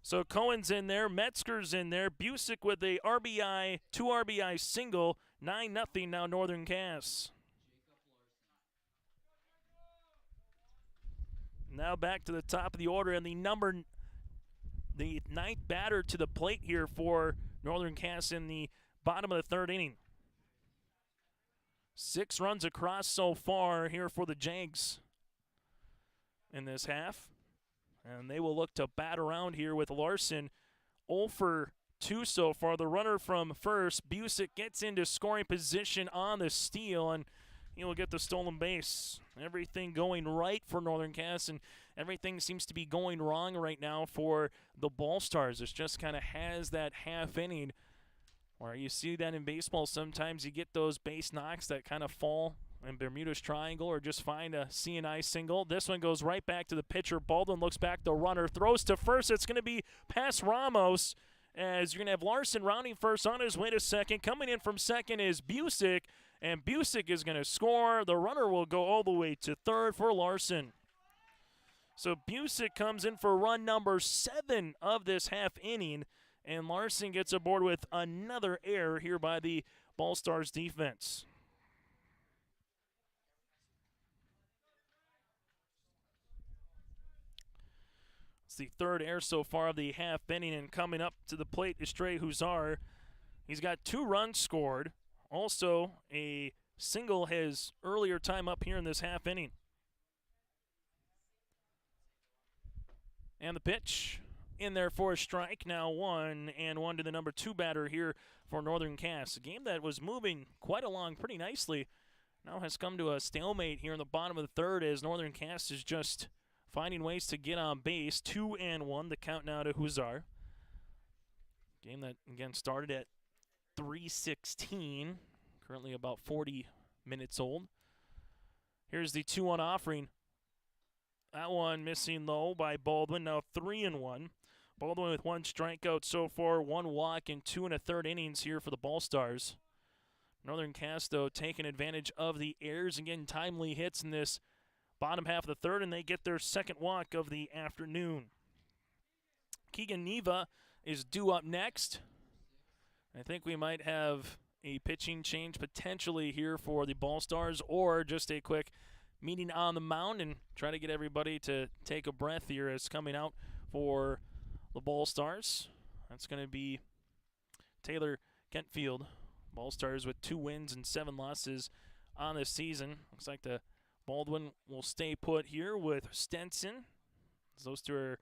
So Cohen's in there, Metzger's in there, Busick with a RBI, 2 RBI single, 9-0 now Northern Cass. Now back to the top of the order, and the 9th batter to the plate here for Northern Cass in the bottom of the third inning. 6 runs across so far here for the Jags in this half. And they will look to bat around here with Larson. 0 for 2 so far. The runner from first, Busick, gets into scoring position on the steal, and he will get the stolen base. Everything going right for Northern Cass, and everything seems to be going wrong right now for the Ball Stars. It just kind of has that half inning where you see that in baseball. Sometimes you get those base knocks that kind of fall in Bermuda's Triangle or just find a CNI single. This one goes right back to the pitcher. Baldwin looks back, the runner throws to first. It's going to be past Ramos, as you're going to have Larson rounding first on his way to second. Coming in from second is Busick, and Busick is going to score. The runner will go all the way to third for Larson. So Busick comes in for run number 7 of this half inning, and Larson gets aboard with another error here by the Ball Stars defense. It's the 3rd error so far of the half inning, and coming up to the plate is Trey Huzar. He's got 2 runs scored. Also, a single his earlier time up here in this half inning. And the pitch in there for a strike. Now 1-1 to the number 2 batter here for Northern Cass. A game that was moving quite along pretty nicely now has come to a stalemate here in the bottom of the third, as Northern Cass is just finding ways to get on base. 2-1, the count now to Huzar. Game that, again, started at 3:16, currently about 40 minutes old. Here's the 2-1 offering. That one missing low by Baldwin, now 3-1. Baldwin with 1 strikeout so far, 1 walk, and 2 1/3 innings here for the Ball Stars. Northern Cass, though, taking advantage of the errors and getting timely hits in this bottom half of the third, and they get their 2nd walk of the afternoon. Keegan Neva is due up next. I think we might have a pitching change potentially here for the Ball Stars, or just a quick meeting on the mound and try to get everybody to take a breath here as coming out for the Ball Stars. That's going to be Taylor Kentfield. Ball Stars with 2 wins and 7 losses on the season. Looks like the Baldwin will stay put here with Stenson. Those two are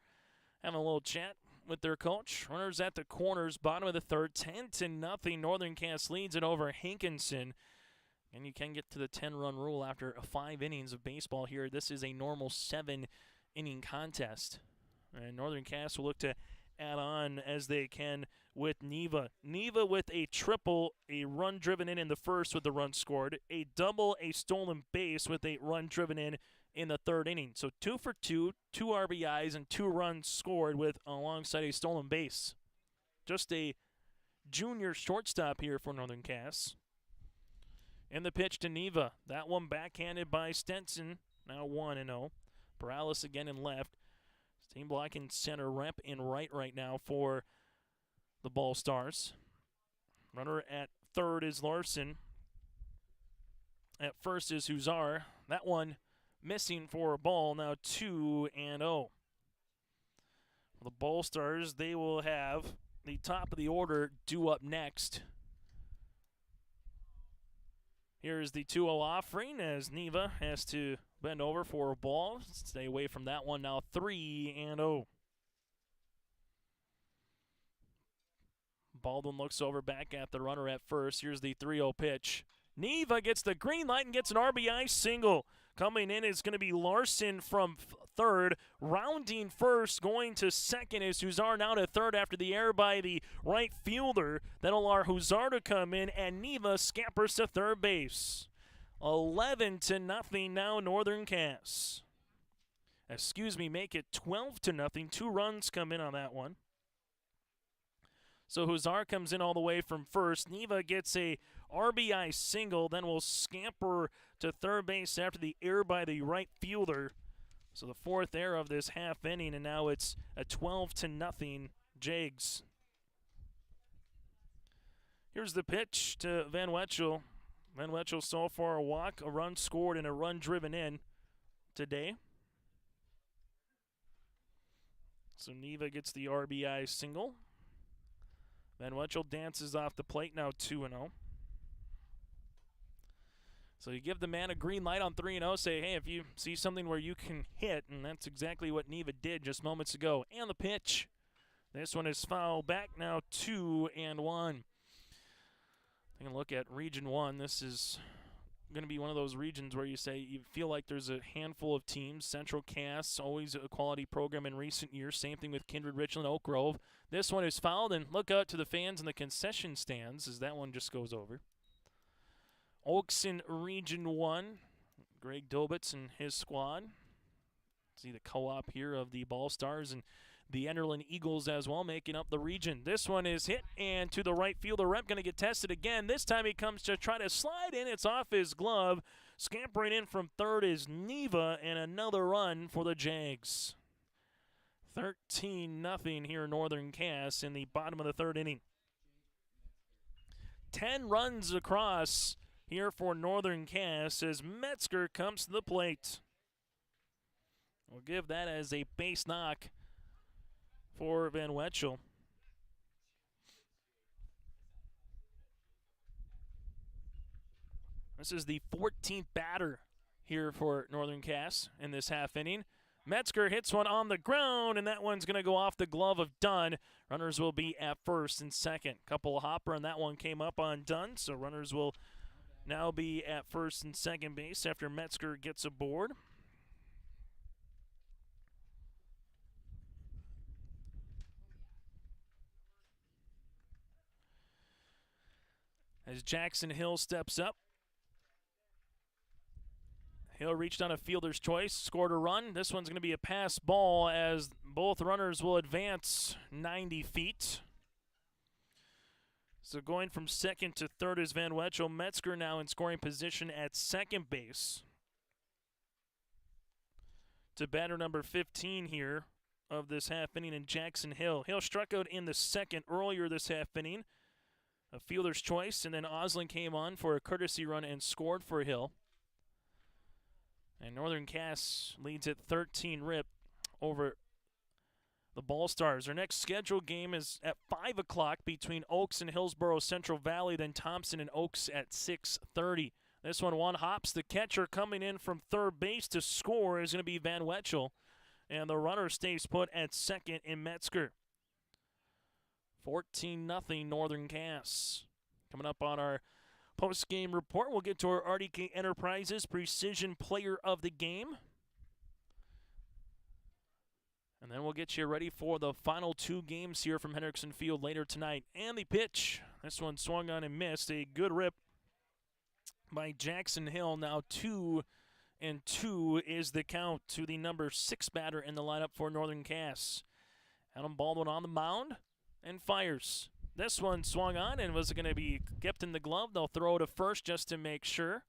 having a little chat with their coach. Runners at the corners, bottom of the third, 10-0. Northern Cass leads it over Hankinson. And you can get to the 10-run rule after 5 innings of baseball here. This is a normal 7-inning contest. And Northern Cass will look to add on as they can with Neva. Neva with a triple, a run driven in the first with the run scored, a double, a stolen base with a run driven in the third inning. So 2 for 2, 2 RBIs, and 2 runs scored with alongside a stolen base. Just a junior shortstop here for Northern Cass. And the pitch to Neva. That one backhanded by Stenson. Now 1-0. Perales again in left. Team blocking center, rep in right now for the Ball Stars. Runner at third is Larson. At first is Huzar. That one missing for a ball. Now 2-0. The Ball Stars, they will have the top of the order due up next. Here's the 2-0 offering as Neva has to bend over for a ball. Stay away from that one now. 3-0. Baldwin looks over back at the runner at first. Here's the 3-0 pitch. Neva gets the green light and gets an RBI single. Coming in is going to be Larson from third. Rounding first, going to second is Huzar now to third after the error by the right fielder. That'll allow Huzar to come in, and Neva scampers to third base. 11-0 now, Northern Cass. Make it 12-0. 2 runs come in on that one. So Huzar comes in all the way from first. Neva gets a RBI single, then will scamper to third base after the error by the right fielder. So the fourth error of this half inning, and now it's a 12-0 Jags. Here's the pitch to Van Wetchel. Van Wetchel so far a walk, a run scored, and a run driven in today. So Neva gets the RBI single. Van Wetchel dances off the plate, now 2-0. So you give the man a green light on 3-0, say, hey, if you see something where you can hit, and that's exactly what Neva did just moments ago. And the pitch. This one is foul back, now 2-1. Taking a look at Region 1, this is going to be one of those regions where you say you feel like there's a handful of teams. Central Cass, always a quality program in recent years. Same thing with Kindred, Richland, Oak Grove. This one is fouled, and look out to the fans in the concession stands as that one just goes over. Oaks in Region 1, Greg Dobitz and his squad. See the co-op here of the Ball Stars and the Enderlin Eagles as well, making up the region. This one is hit, and to the right fielder, Rep going to get tested again. This time he comes to try to slide in. It's off his glove. Scampering in from third is Neva, and another run for the Jags. 13-0 here in Northern Cass in the bottom of the third inning. 10 runs across here for Northern Cass as Metzger comes to the plate. We'll give that as a base knock for Van Wetchel. This is the 14th batter here for Northern Cass in this half inning. Metzger hits one on the ground, and that one's going to go off the glove of Dunn. Runners will be at first and second. Couple of hopper, and that one came up on Dunn, so runners will now be at first and second base after Metzger gets aboard. As Jackson Hill steps up. Hill reached on a fielder's choice, scored a run. This one's going to be a pass ball as both runners will advance 90 feet. So going from second to third is Van Wetchel. Metzger now in scoring position at second base. To batter number 15 here of this half inning in Jackson Hill. Hill struck out in the second earlier this half inning. A fielder's choice, and then Oslin came on for a courtesy run and scored for Hill. And Northern Cass leads at 13 rip over the Ball Stars. Our next scheduled game is at 5 o'clock between Oaks and Hillsborough Central Valley, then Thompson and Oaks at 6:30. This one hops. The catcher coming in from third base to score is going to be Van Wetchel. And the runner stays put at second in Metzger. 14-0 Northern Cass. Coming up on our post-game report, we'll get to our RDK Enterprises Precision Player of the Game. And And then we'll get you ready for the final 2 games here from Hendrickson Field later tonight. And the pitch. This one swung on and missed. A good rip by Jackson Hill. Now 2-2 is the count to the number 6 batter in the lineup for Northern Cass. Adam Baldwin on the mound and fires. This one swung on and was going to be kept in the glove. They'll throw to first just to make sure.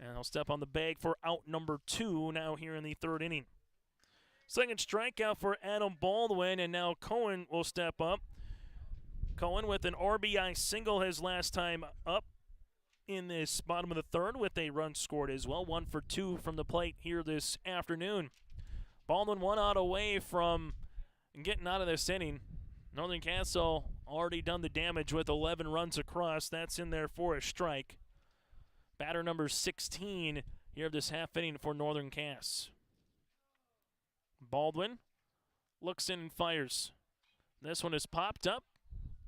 And they'll step on the bag for out number 2 now here in the 3rd inning. Second strikeout for Adam Baldwin, and now Cohen will step up. Cohen with an RBI single his last time up in this bottom of the 3rd with a run scored as well. 1 for 2 from the plate here this afternoon. Baldwin 1 out away from getting out of this inning. Northern Castle already done the damage with 11 runs across. That's in there for a strike. Batter number 16 here of this half inning for Northern Cass. Baldwin looks in and fires. This one is popped up.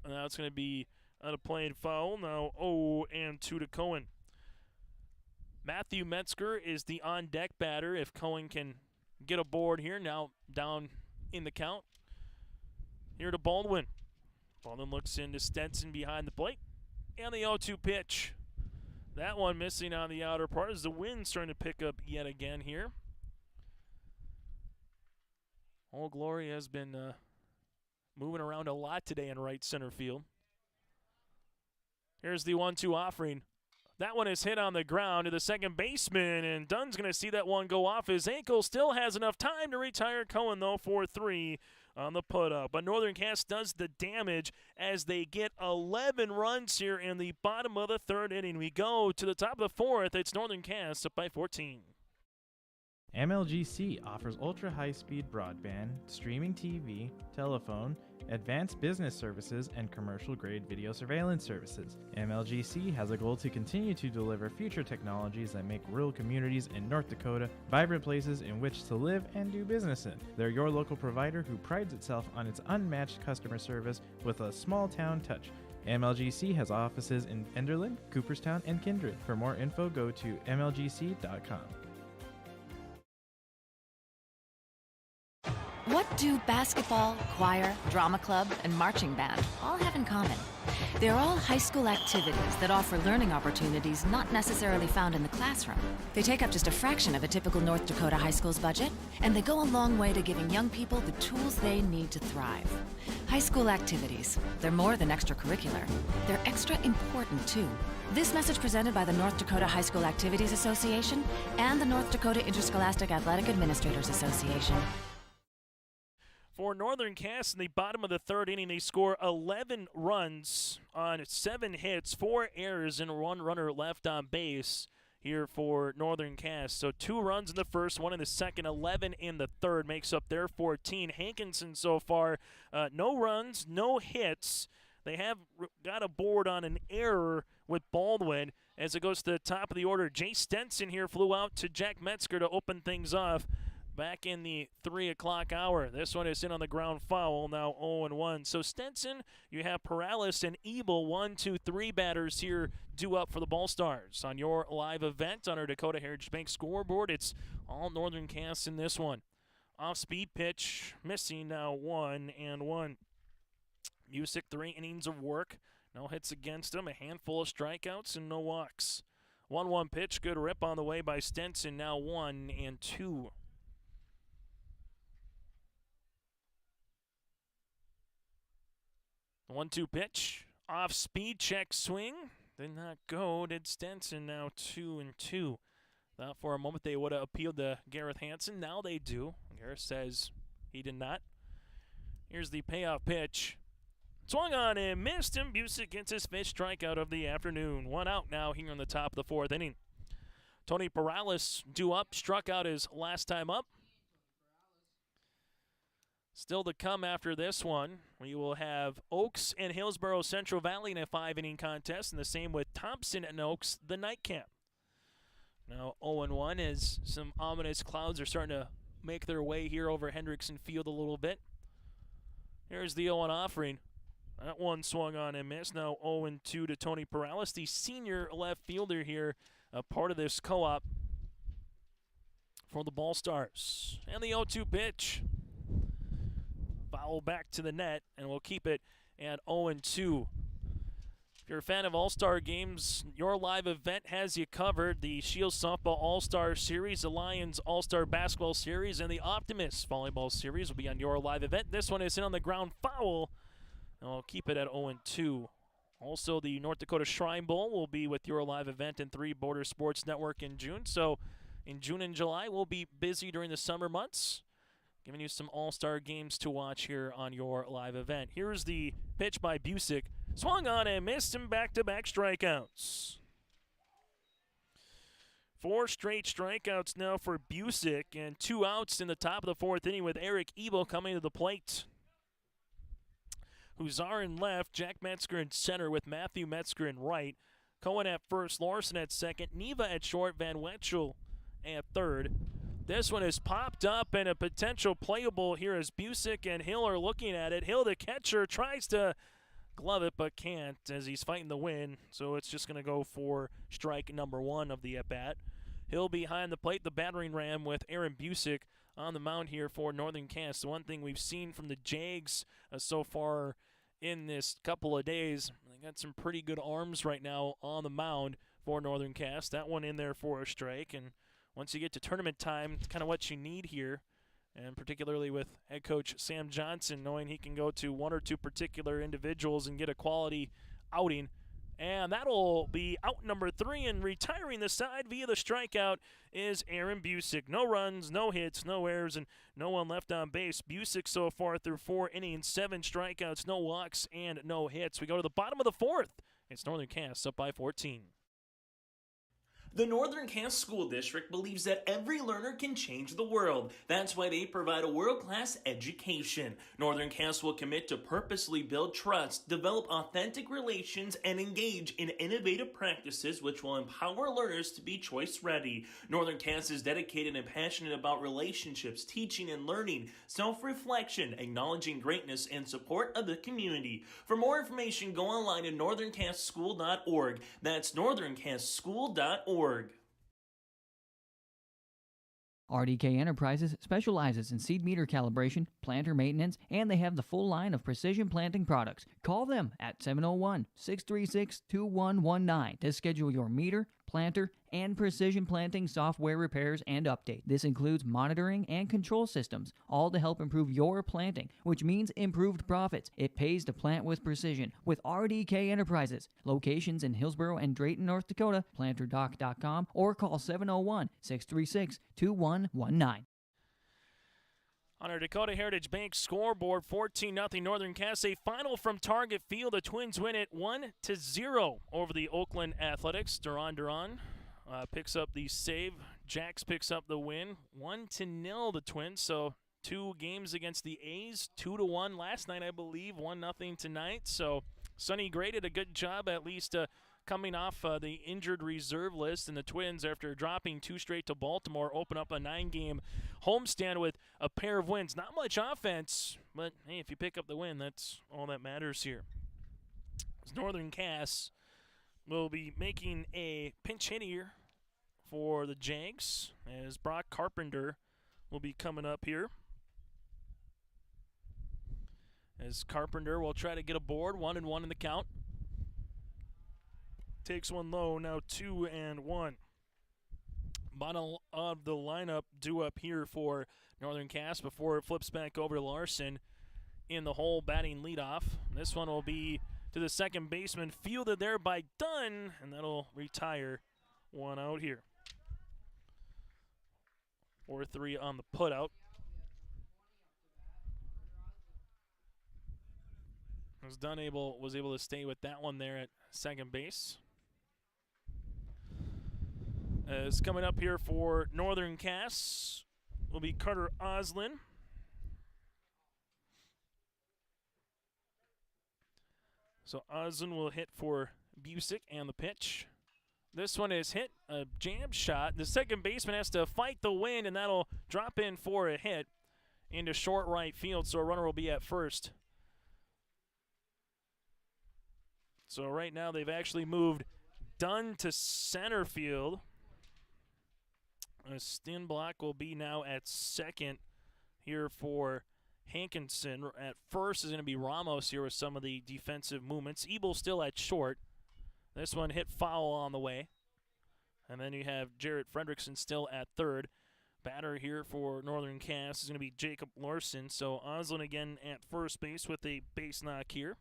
Now it's going to be out of play and foul. Now 0-2 to Cohen. Matthew Metzger is the on-deck batter if Cohen can get aboard here. Now down in the count. Here to Baldwin. Baldwin looks into Stenson behind the plate. And the 0-2 pitch. That one missing on the outer part as the wind's starting to pick up yet again here. Old Glory has been moving around a lot today in right center field. Here's the 1-2 offering. That one is hit on the ground to the second baseman, and Dunn's going to see that one go off his ankle. Still has enough time to retire Cohen, though, for 3 on the put-up. But Northern Cass does the damage as they get 11 runs here in the bottom of the 3rd inning. We go to the top of the 4th. It's Northern Cass up by 14. MLGC offers ultra-high-speed broadband, streaming TV, telephone, advanced business services, and commercial-grade video surveillance services. MLGC has a goal to continue to deliver future technologies that make rural communities in North Dakota vibrant places in which to live and do business in. They're your local provider who prides itself on its unmatched customer service with a small-town touch. MLGC has offices in Enderlin, Cooperstown, and Kindred. For more info, go to mlgc.com. What do basketball, choir, drama club, and marching band all have in common? They're all high school activities that offer learning opportunities not necessarily found in the classroom. They take up just a fraction of a typical North Dakota high school's budget, and they go a long way to giving young people the tools they need to thrive. High school activities, they're more than extracurricular. They're extra important, too. This message presented by the North Dakota High School Activities Association and the North Dakota Interscholastic Athletic Administrators Association. For Northern Cass in the bottom of the 3rd inning, they score 11 runs on 7 hits, 4 errors, and 1 runner left on base here for Northern Cass. So 2 runs in the first, 1 in the second, 11 in the 3rd, makes up their 14. Hankinson so far, no runs, no hits. They have got a board on an error with Baldwin as it goes to the top of the order. Jay Stenson here flew out to Jack Metzger to open things off. Back in the 3 o'clock hour. This one is in on the ground foul, now 0-1. So Stenson, you have Perales and Ebel, 1, 2, 3 batters here due up for the Ball Stars. On your live event on our Dakota Heritage Bank scoreboard, it's all Northern Cass in this one. Off-speed pitch, missing now 1-1. Music, 3 innings of work. No hits against him, a handful of strikeouts, and no walks. 1-1 pitch, good rip on the way by Stenson, now 1-2. 1-2 pitch, off speed check swing, did not go, did Stenson, now 2-2. Thought for a moment they would have appealed to Gareth Hansen, now they do. Gareth says he did not. Here's the payoff pitch. Swung on and missed him. Busick gets his 5th strikeout of the afternoon. 1 out now here in the top of the 4th inning. Tony Perales due up, struck out his last time up. Still to come after this one, we will have Oaks and Hillsborough Central Valley in a 5-inning contest, and the same with Thompson and Oaks, the nightcap. Now 0-1 as some ominous clouds are starting to make their way here over Hendrickson Field a little bit. Here's the 0-1 offering. That one swung on and missed. Now 0-2 to Tony Perales, the senior left fielder here, a part of this co-op for the Ball Stars. And the 0-2 pitch. foul back to the net, and we'll keep it at 0-2. If you're a fan of All-Star games, your live event has you covered. The Shield Softball All-Star Series, the Lions All-Star Basketball Series, and the Optimus Volleyball Series will be on your live event. This one is in on the ground foul, and we'll keep it at 0-2. Also, the North Dakota Shrine Bowl will be with your live event in 3 Border Sports Network in June. So in June and July, we'll be busy during the summer months, giving you some all-star games to watch here on your live event. Here's the pitch by Busick. Swung on and missed him, back-to-back strikeouts. 4 straight strikeouts now for Busick, and 2 outs in the top of the 4th inning with Eric Ebel coming to the plate. Huzar in left, Jack Metzger in center with Matthew Metzger in right. Cohen at first, Larson at second, Neva at short, Van Wetschel at third. This one is popped up and a potential playable here as Busick and Hill are looking at it. Hill, the catcher, tries to glove it but can't as he's fighting the wind. So it's just going to go for strike number 1 of the at-bat. Hill behind the plate, the battering ram with Aaron Busick on the mound here for Northern Cass. The one thing we've seen from the Jags so far in this couple of days, they got some pretty good arms right now on the mound for Northern Cass. That one in there for a strike, and once you get to tournament time, it's kind of what you need here, and particularly with head coach Sam Johnson knowing he can go to 1 or 2 particular individuals and get a quality outing. And that'll be out number 3, and retiring the side via the strikeout is Aaron Busick. No runs, no hits, no errors, and no one left on base. Busick so far through 4 innings, 7 strikeouts, no walks, and no hits. We go to the bottom of the 4th. It's Northern Cass up by 14. The Northern Cass School District believes that every learner can change the world. That's why they provide a world-class education. Northern Cass will commit to purposely build trust, develop authentic relations, and engage in innovative practices which will empower learners to be choice-ready. Northern Cass is dedicated and passionate about relationships, teaching and learning, self-reflection, acknowledging greatness, and support of the community. For more information, go online at northerncasschool.org. That's northerncasschool.org. RDK Enterprises specializes in seed meter calibration, planter maintenance, and they have the full line of precision planting products. Call them at 701-636-2119 to schedule your meter, planter, and precision planting software repairs and update. This includes monitoring and control systems, all to help improve your planting, which means improved profits. It pays to plant with precision with RDK Enterprises. Locations in Hillsboro and Drayton, North Dakota, planterdoc.com, or call 701-636-2119. On our Dakota Heritage Bank scoreboard, 14-0 Northern Cass. A final from Target Field. The Twins win it 1-0 over the Oakland Athletics. Duran picks up the save. Jax picks up the win. 1-0 the Twins. So 2 games against the A's, 2-1 last night, I believe, 1-0 tonight. So Sonny Gray did a good job, at least coming off the injured reserve list, and the Twins, after dropping 2 straight to Baltimore, open up a 9-game homestand with a pair of wins. Not much offense, but hey, if you pick up the win, that's all that matters here. Northern Cass will be making a pinch hit here for the Jags, as Brock Carpenter will be coming up here. As Carpenter will try to get aboard, 1-1 in the count. Takes one low, now 2-1. Bottom of the lineup due up here for Northern Cass before it flips back over to Larson in the hole batting leadoff. This one will be to the second baseman, fielded there by Dunn, and that'll retire one out here. 4-3 on the putout. As Dunn was able to stay with that one there at second base. As coming up here for Northern Cass will be Carter Oslin. So Oslin will hit for Busick and the pitch. This one is hit, a jam shot. The second baseman has to fight the wind, and that'll drop in for a hit into short right field, so a runner will be at first. So right now they've actually moved Dunn to center field. Stenblock will be now at second here for Hankinson. At first is going to be Ramos here with some of the defensive movements. Ebel still at short. This one hit foul on the way. And then you have Jarrett Fredrickson still at third. Batter here for Northern Cass is going to be Jacob Larson. So Oslin again at first base with a base knock here.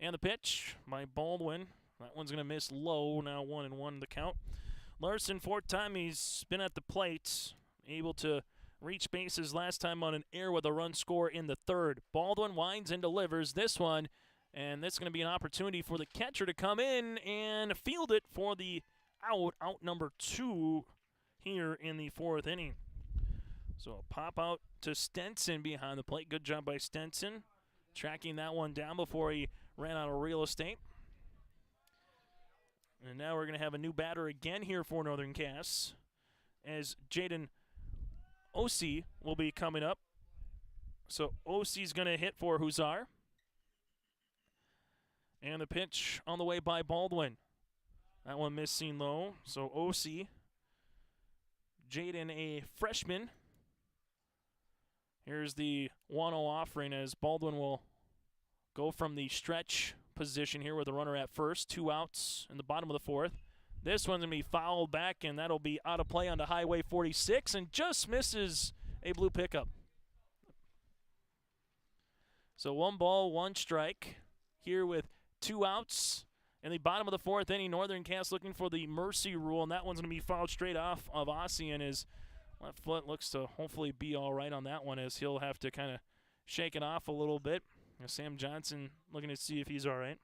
And the pitch by Baldwin. That one's going to miss low. Now 1-1 the count. Larson, fourth time he's been at the plate. Able to reach bases last time on an error with a run score in the third. Baldwin winds and delivers this one. And this is going to be an opportunity for the catcher to come in and field it for the out number 2 here in the fourth inning. So a pop out to Stenson behind the plate. Good job by Stenson, tracking that one down before he ran out of real estate. And now we're going to have a new batter again here for Northern Cass, as Jaden Ossie will be coming up. So Ossie's going to hit for Huzar. And the pitch on the way by Baldwin. That one missing low. So Ossie, Jaden a freshman. Here's the 1-0 offering as Baldwin will go from the stretch position here with a runner at first. 2 outs in the bottom of the fourth. This one's going to be fouled back, and that'll be out of play onto Highway 46 and just misses a blue pickup. So 1 ball, 1 strike here with 2 outs. In the bottom of the fourth inning, Northern Cass looking for the mercy rule, and that one's going to be fouled straight off of Ossie, and his left foot looks to hopefully be all right on that one, as he'll have to kind of shake it off a little bit. Sam Johnson looking to see if he's all right.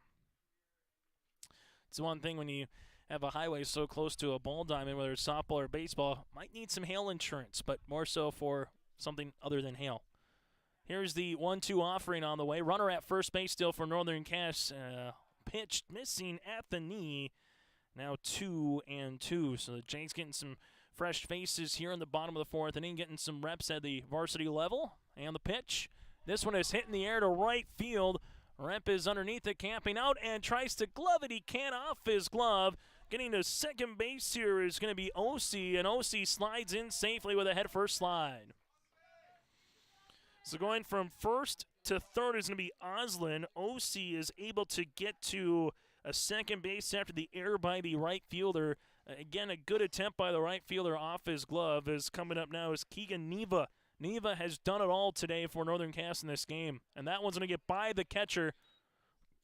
It's the one thing when you have a highway so close to a ball diamond, whether it's softball or baseball, might need some hail insurance, but more so for something other than hail. Here's the 1-2 offering on the way. Runner at first base still for Northern Cass. Pitch missing at the knee. Now 2-2. So the Jays getting some fresh faces here in the bottom of the fourth inning, getting some reps at the varsity level. And the pitch. This one is hit in the air to right field. Rep is underneath it, camping out, and tries to glove it. He can't off his glove. Getting to second base here is going to be Ossie, and Ossie slides in safely with a head-first slide. So going from first to third is going to be Oslin. Ossie is able to get to a second base after the error by the right fielder. Again, a good attempt by the right fielder off his glove. Is coming up now is Keegan Neva. Neva has done it all today for Northern Cass in this game, and that one's going to get by the catcher.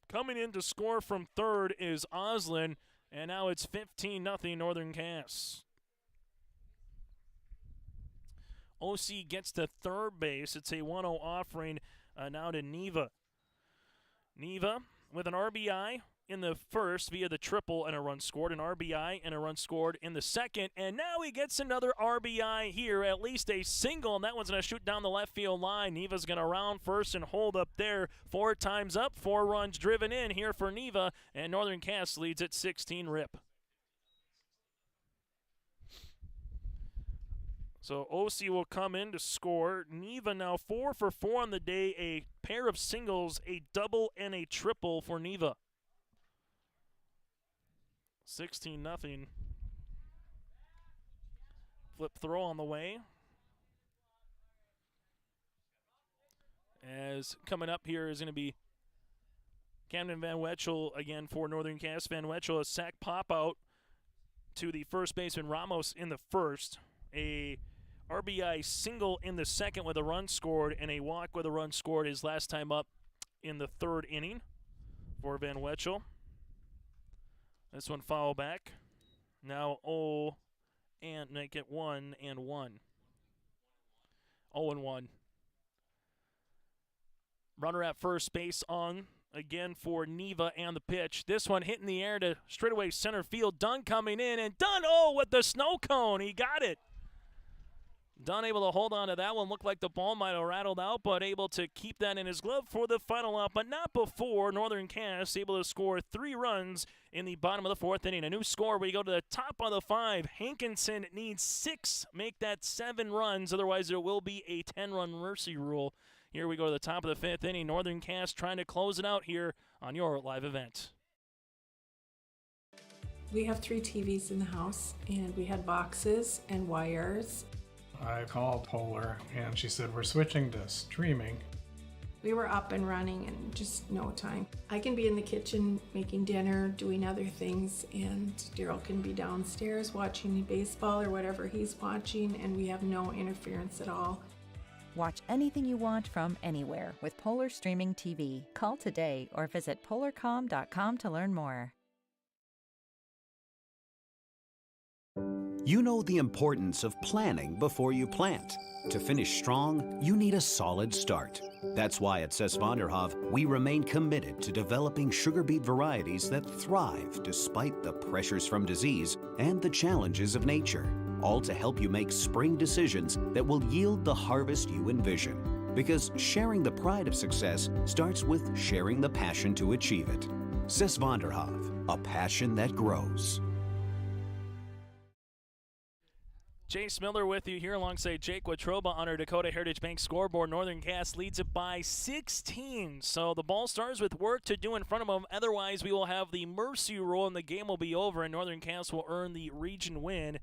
Coming in to score from third is Oslin, and now it's 15-0 Northern Cass. Ossie gets to third base. It's a 1-0 offering now to Neva. Neva with an RBI in the first via the triple and a run scored, an RBI and a run scored in the second, and now he gets another RBI here, at least a single, and that one's going to shoot down the left field line. Neva's going to round first and hold up there. 4 times up, 4 runs driven in here for Neva, and Northern Cass leads at 16 rip. So Ossie will come in to score. Neva now 4 for 4 on the day, a pair of singles, a double, and a triple for Neva. 16-0. Flip throw on the way. As coming up here is going to be Camden Van Wetchel again for Northern Cass. Van Wetchel, a sac pop out to the first baseman Ramos in the first. A RBI single in the second with a run scored, and a walk with a run scored his last time up in the third inning for Van Wetchel. This one foul back. Now 0 and make it 1-1. 0-1. Runner at first base on again for Neva and the pitch. This one hit in the air to straightaway center field. Dunn coming in, and Dunn, with the snow cone. He got it. Dunn able to hold on to that one. Looked like the ball might have rattled out, but able to keep that in his glove for the final out, but not before Northern Cass able to score 3 runs in the bottom of the fourth inning. A new score. We go to the top of the 5. Hankinson needs 6, make that 7 runs. Otherwise, there will be a 10-run mercy rule. Here we go to the top of the 5th inning. Northern Cass trying to close it out here on your live event. We have 3 TVs in the house, and we had boxes and wires. I called Polar and she said, we're switching to streaming. We were up and running in just no time. I can be in the kitchen making dinner, doing other things, and Daryl can be downstairs watching baseball or whatever he's watching, and we have no interference at all. Watch anything you want from anywhere with Polar Streaming TV. Call today or visit polarcom.com to learn more. You know the importance of planning before you plant. To finish strong, you need a solid start. That's why at Cess Vanderhoef, we remain committed to developing sugar beet varieties that thrive despite the pressures from disease and the challenges of nature, all to help you make spring decisions that will yield the harvest you envision. Because sharing the pride of success starts with sharing the passion to achieve it. Cess Vanderhoef, a passion that grows. Jace Miller with you here alongside Jake Watroba on our Dakota Heritage Bank scoreboard. Northern Cass leads it by 16. So the Ball Stars with work to do in front of them. Otherwise, we will have the mercy rule and the game will be over and Northern Cass will earn the region win.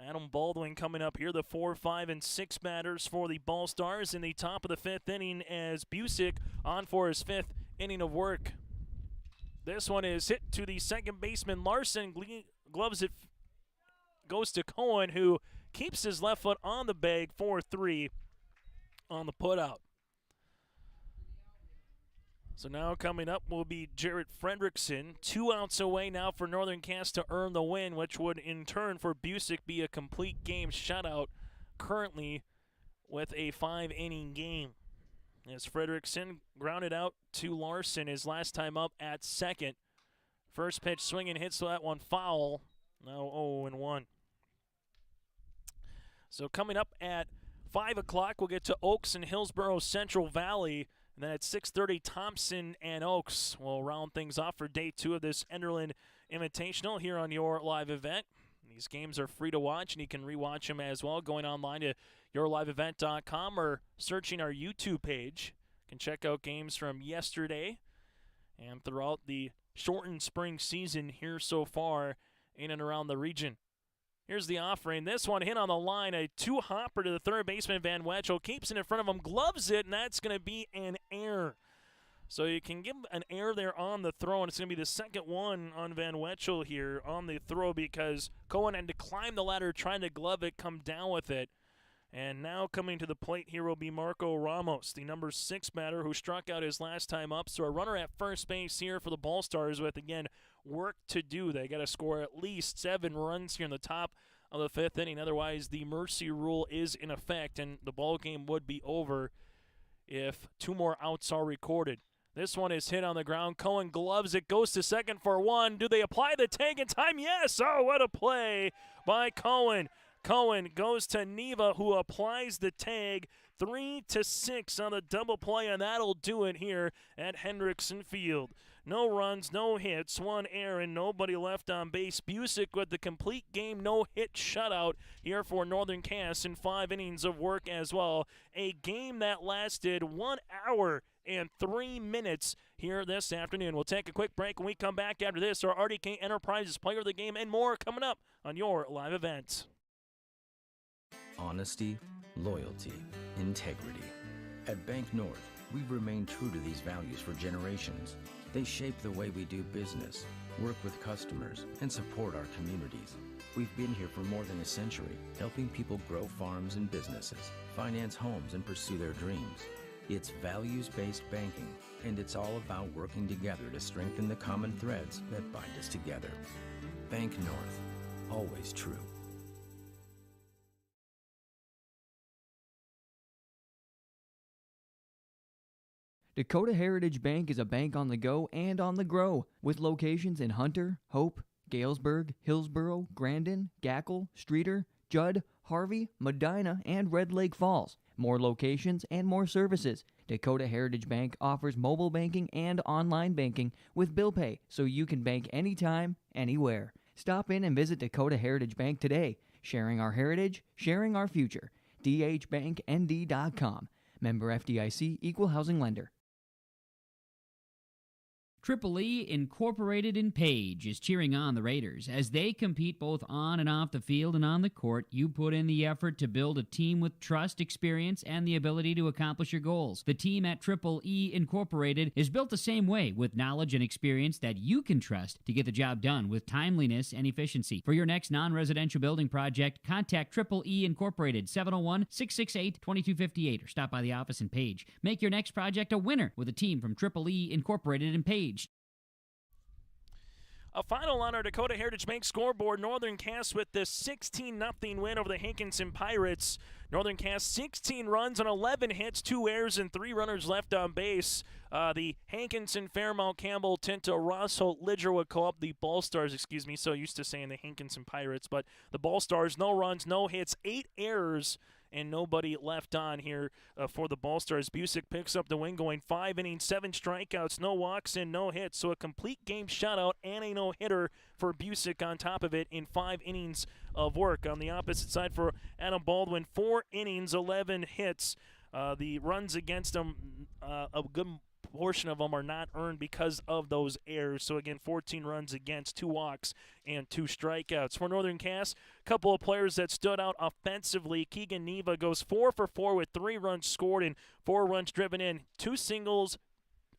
Adam Baldwin coming up here, the 4, 5, and 6 batters for the Ball Stars in the top of the 5th inning as Busick on for his 5th inning of work. This one is hit to the second baseman Larson, gloves it, goes to Cohen, who keeps his left foot on the bag, 4-3 on the putout. So now coming up will be Jarrett Fredrickson. 2 outs away now for Northern Cass to earn the win, which would in turn for Busick be a complete game shutout currently with a 5-inning game. As Fredrickson grounded out to Larson his last time up at second. First pitch swinging, hits that one foul. Now 0-1. So coming up at 5 o'clock, we'll get to Oaks and Hillsborough Central Valley. And then at 6:30, Thompson and Oaks will round things off for day 2 of this Enderlin Invitational here on your live event. These games are free to watch, and you can rewatch them as well going online to yourliveevent.com or searching our YouTube page. You can check out games from yesterday and throughout the shortened spring season here so far in and around the region. Here's the offering. This one hit on the line. A 2-hopper to the third baseman, Van Wetchel. Keeps it in front of him, gloves it, and that's going to be an error. So you can give an error there on the throw, and it's going to be the second one on Van Wetchel here on the throw because Cohen had to climb the ladder trying to glove it, come down with it. And now coming to the plate here will be Marco Ramos, the number 6 batter who struck out his last time up. So a runner at first base here for the Ball Stars with, again, work to do. They got to score at least 7 runs here in the top of the 5th inning. Otherwise, the mercy rule is in effect, and the ball game would be over if 2 more outs are recorded. This one is hit on the ground. Cohen gloves it, goes to second for 1. Do they apply the tag in time? Yes! Oh, what a play by Cohen. Cohen goes to Neva, who applies the tag. 3-6 on the double play, and that'll do it here at Hendrickson Field. No runs, no hits, 1 error, and nobody left on base. Busick with the complete game no-hit shutout here for Northern Cass in 5 innings of work as well. A game that lasted 1 hour and 3 minutes here this afternoon. We'll take a quick break. When we come back after this, our RDK Enterprises Player of the Game and more coming up on your live event. Honesty, loyalty, integrity. At Bank North, we've remained true to these values for generations. They shape the way we do business, work with customers, and support our communities. We've been here for more than a century, helping people grow farms and businesses, finance homes, and pursue their dreams. It's values-based banking, and it's all about working together to strengthen the common threads that bind us together. Bank North, always true. Dakota Heritage Bank is a bank on the go and on the grow, with locations in Hunter, Hope, Galesburg, Hillsborough, Grandin, Gackle, Streeter, Judd, Harvey, Medina, and Red Lake Falls. More locations and more services. Dakota Heritage Bank offers mobile banking and online banking with bill pay, so you can bank anytime, anywhere. Stop in and visit Dakota Heritage Bank today. Sharing our heritage, sharing our future. dhbanknd.com. Member FDIC, Equal Housing Lender. Triple E Incorporated in Page is cheering on the Raiders. As they compete both on and off the field and on the court, you put in the effort to build a team with trust, experience, and the ability to accomplish your goals. The team at Triple E Incorporated is built the same way, with knowledge and experience that you can trust to get the job done with timeliness and efficiency. For your next non-residential building project, contact Triple E Incorporated, 701-668-2258, or stop by the office in Page. Make your next project a winner with a team from Triple E Incorporated in Page. A final on our Dakota Heritage Bank scoreboard. Northern Cass with this 16-0 win over the Hankinson Pirates. Northern Cass 16 runs on 11 hits, 2 errors, and 3 runners left on base. The Hankinson-Fairmount-Rosholt-Campbell Tintah-Lidgerwood co-op, the Ball Stars, so used to saying the Hankinson Pirates, but the Ball Stars, no runs, no hits, 8 errors, and nobody left on here for the Ball Stars. Busick picks up the win, going 5 innings, 7 strikeouts, no walks, and no hits. So a complete game shutout and a no-hitter for Busick on top of it in 5 innings of work. On the opposite side for Adam Baldwin, 4 innings, 11 hits. The runs against him, a good portion of them are not earned because of those errors. So again, 14 runs against, 2 walks, and 2 strikeouts. For Northern Cass, a couple of players that stood out offensively. Keegan Neva goes 4 for 4 with 3 runs scored and 4 runs driven in. 2 singles,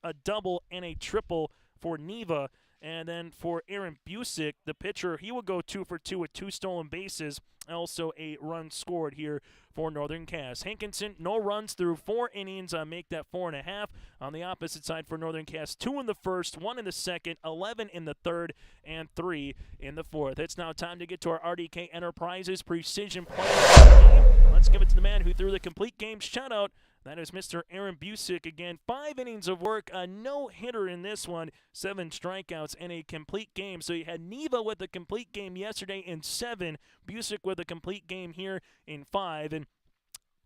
a double, and a triple for Neva. And then for Aaron Busick, the pitcher, he would go 2 for 2 with 2 stolen bases. Also a run scored here for Northern Cass. Hankinson, no runs through 4 innings, make that 4.5. On the opposite side for Northern Cass, 2 in the first, 1 in the second, 11 in the third, and 3 in the fourth. It's now time to get to our RDK Enterprises Precision Plan. Let's give it to the man who threw the complete game shutout. That is Mr. Aaron Busick. Again, 5 innings of work, a no-hitter in this one, 7 strikeouts, and a complete game. So you had Neva with a complete game yesterday in 7, Busick with a complete game here in 5, and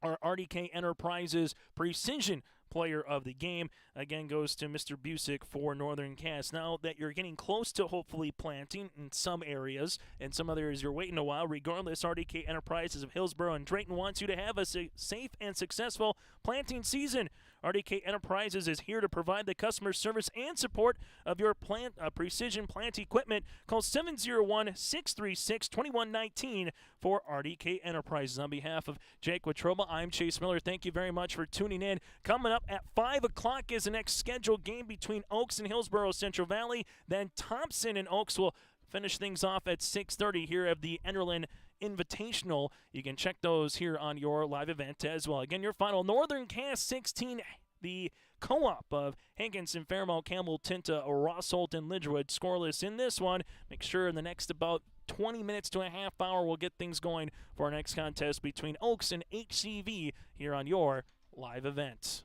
our RDK Enterprises Precision Player of the Game, again, goes to Mr. Busick for Northern Cass. Now that you're getting close to hopefully planting in some areas, and some other areas you're waiting a while, regardless, RDK Enterprises of Hillsborough and Drayton wants you to have a safe and successful planting season. RDK Enterprises is here to provide the customer service and support of your plant precision plant equipment. Call 701-636-2119 for RDK Enterprises. On behalf of Jake Watroba, I'm Chase Miller. Thank you very much for tuning in. Coming up at 5 o'clock is the next scheduled game between Oaks and Hillsborough Central Valley. Then Thompson and Oaks will finish things off at 6:30 here at the Enderlin Invitational. You can check those here on your live event as well. Again, your final, Northern Cass 16, the co-op of Hankinson-Fairmount-Campbell, Tintah-Rosholt and Lidgerwood scoreless in this one. Make sure in the next about 20 minutes to a half hour we'll get things going for our next contest between Oaks and HCV here on your live event.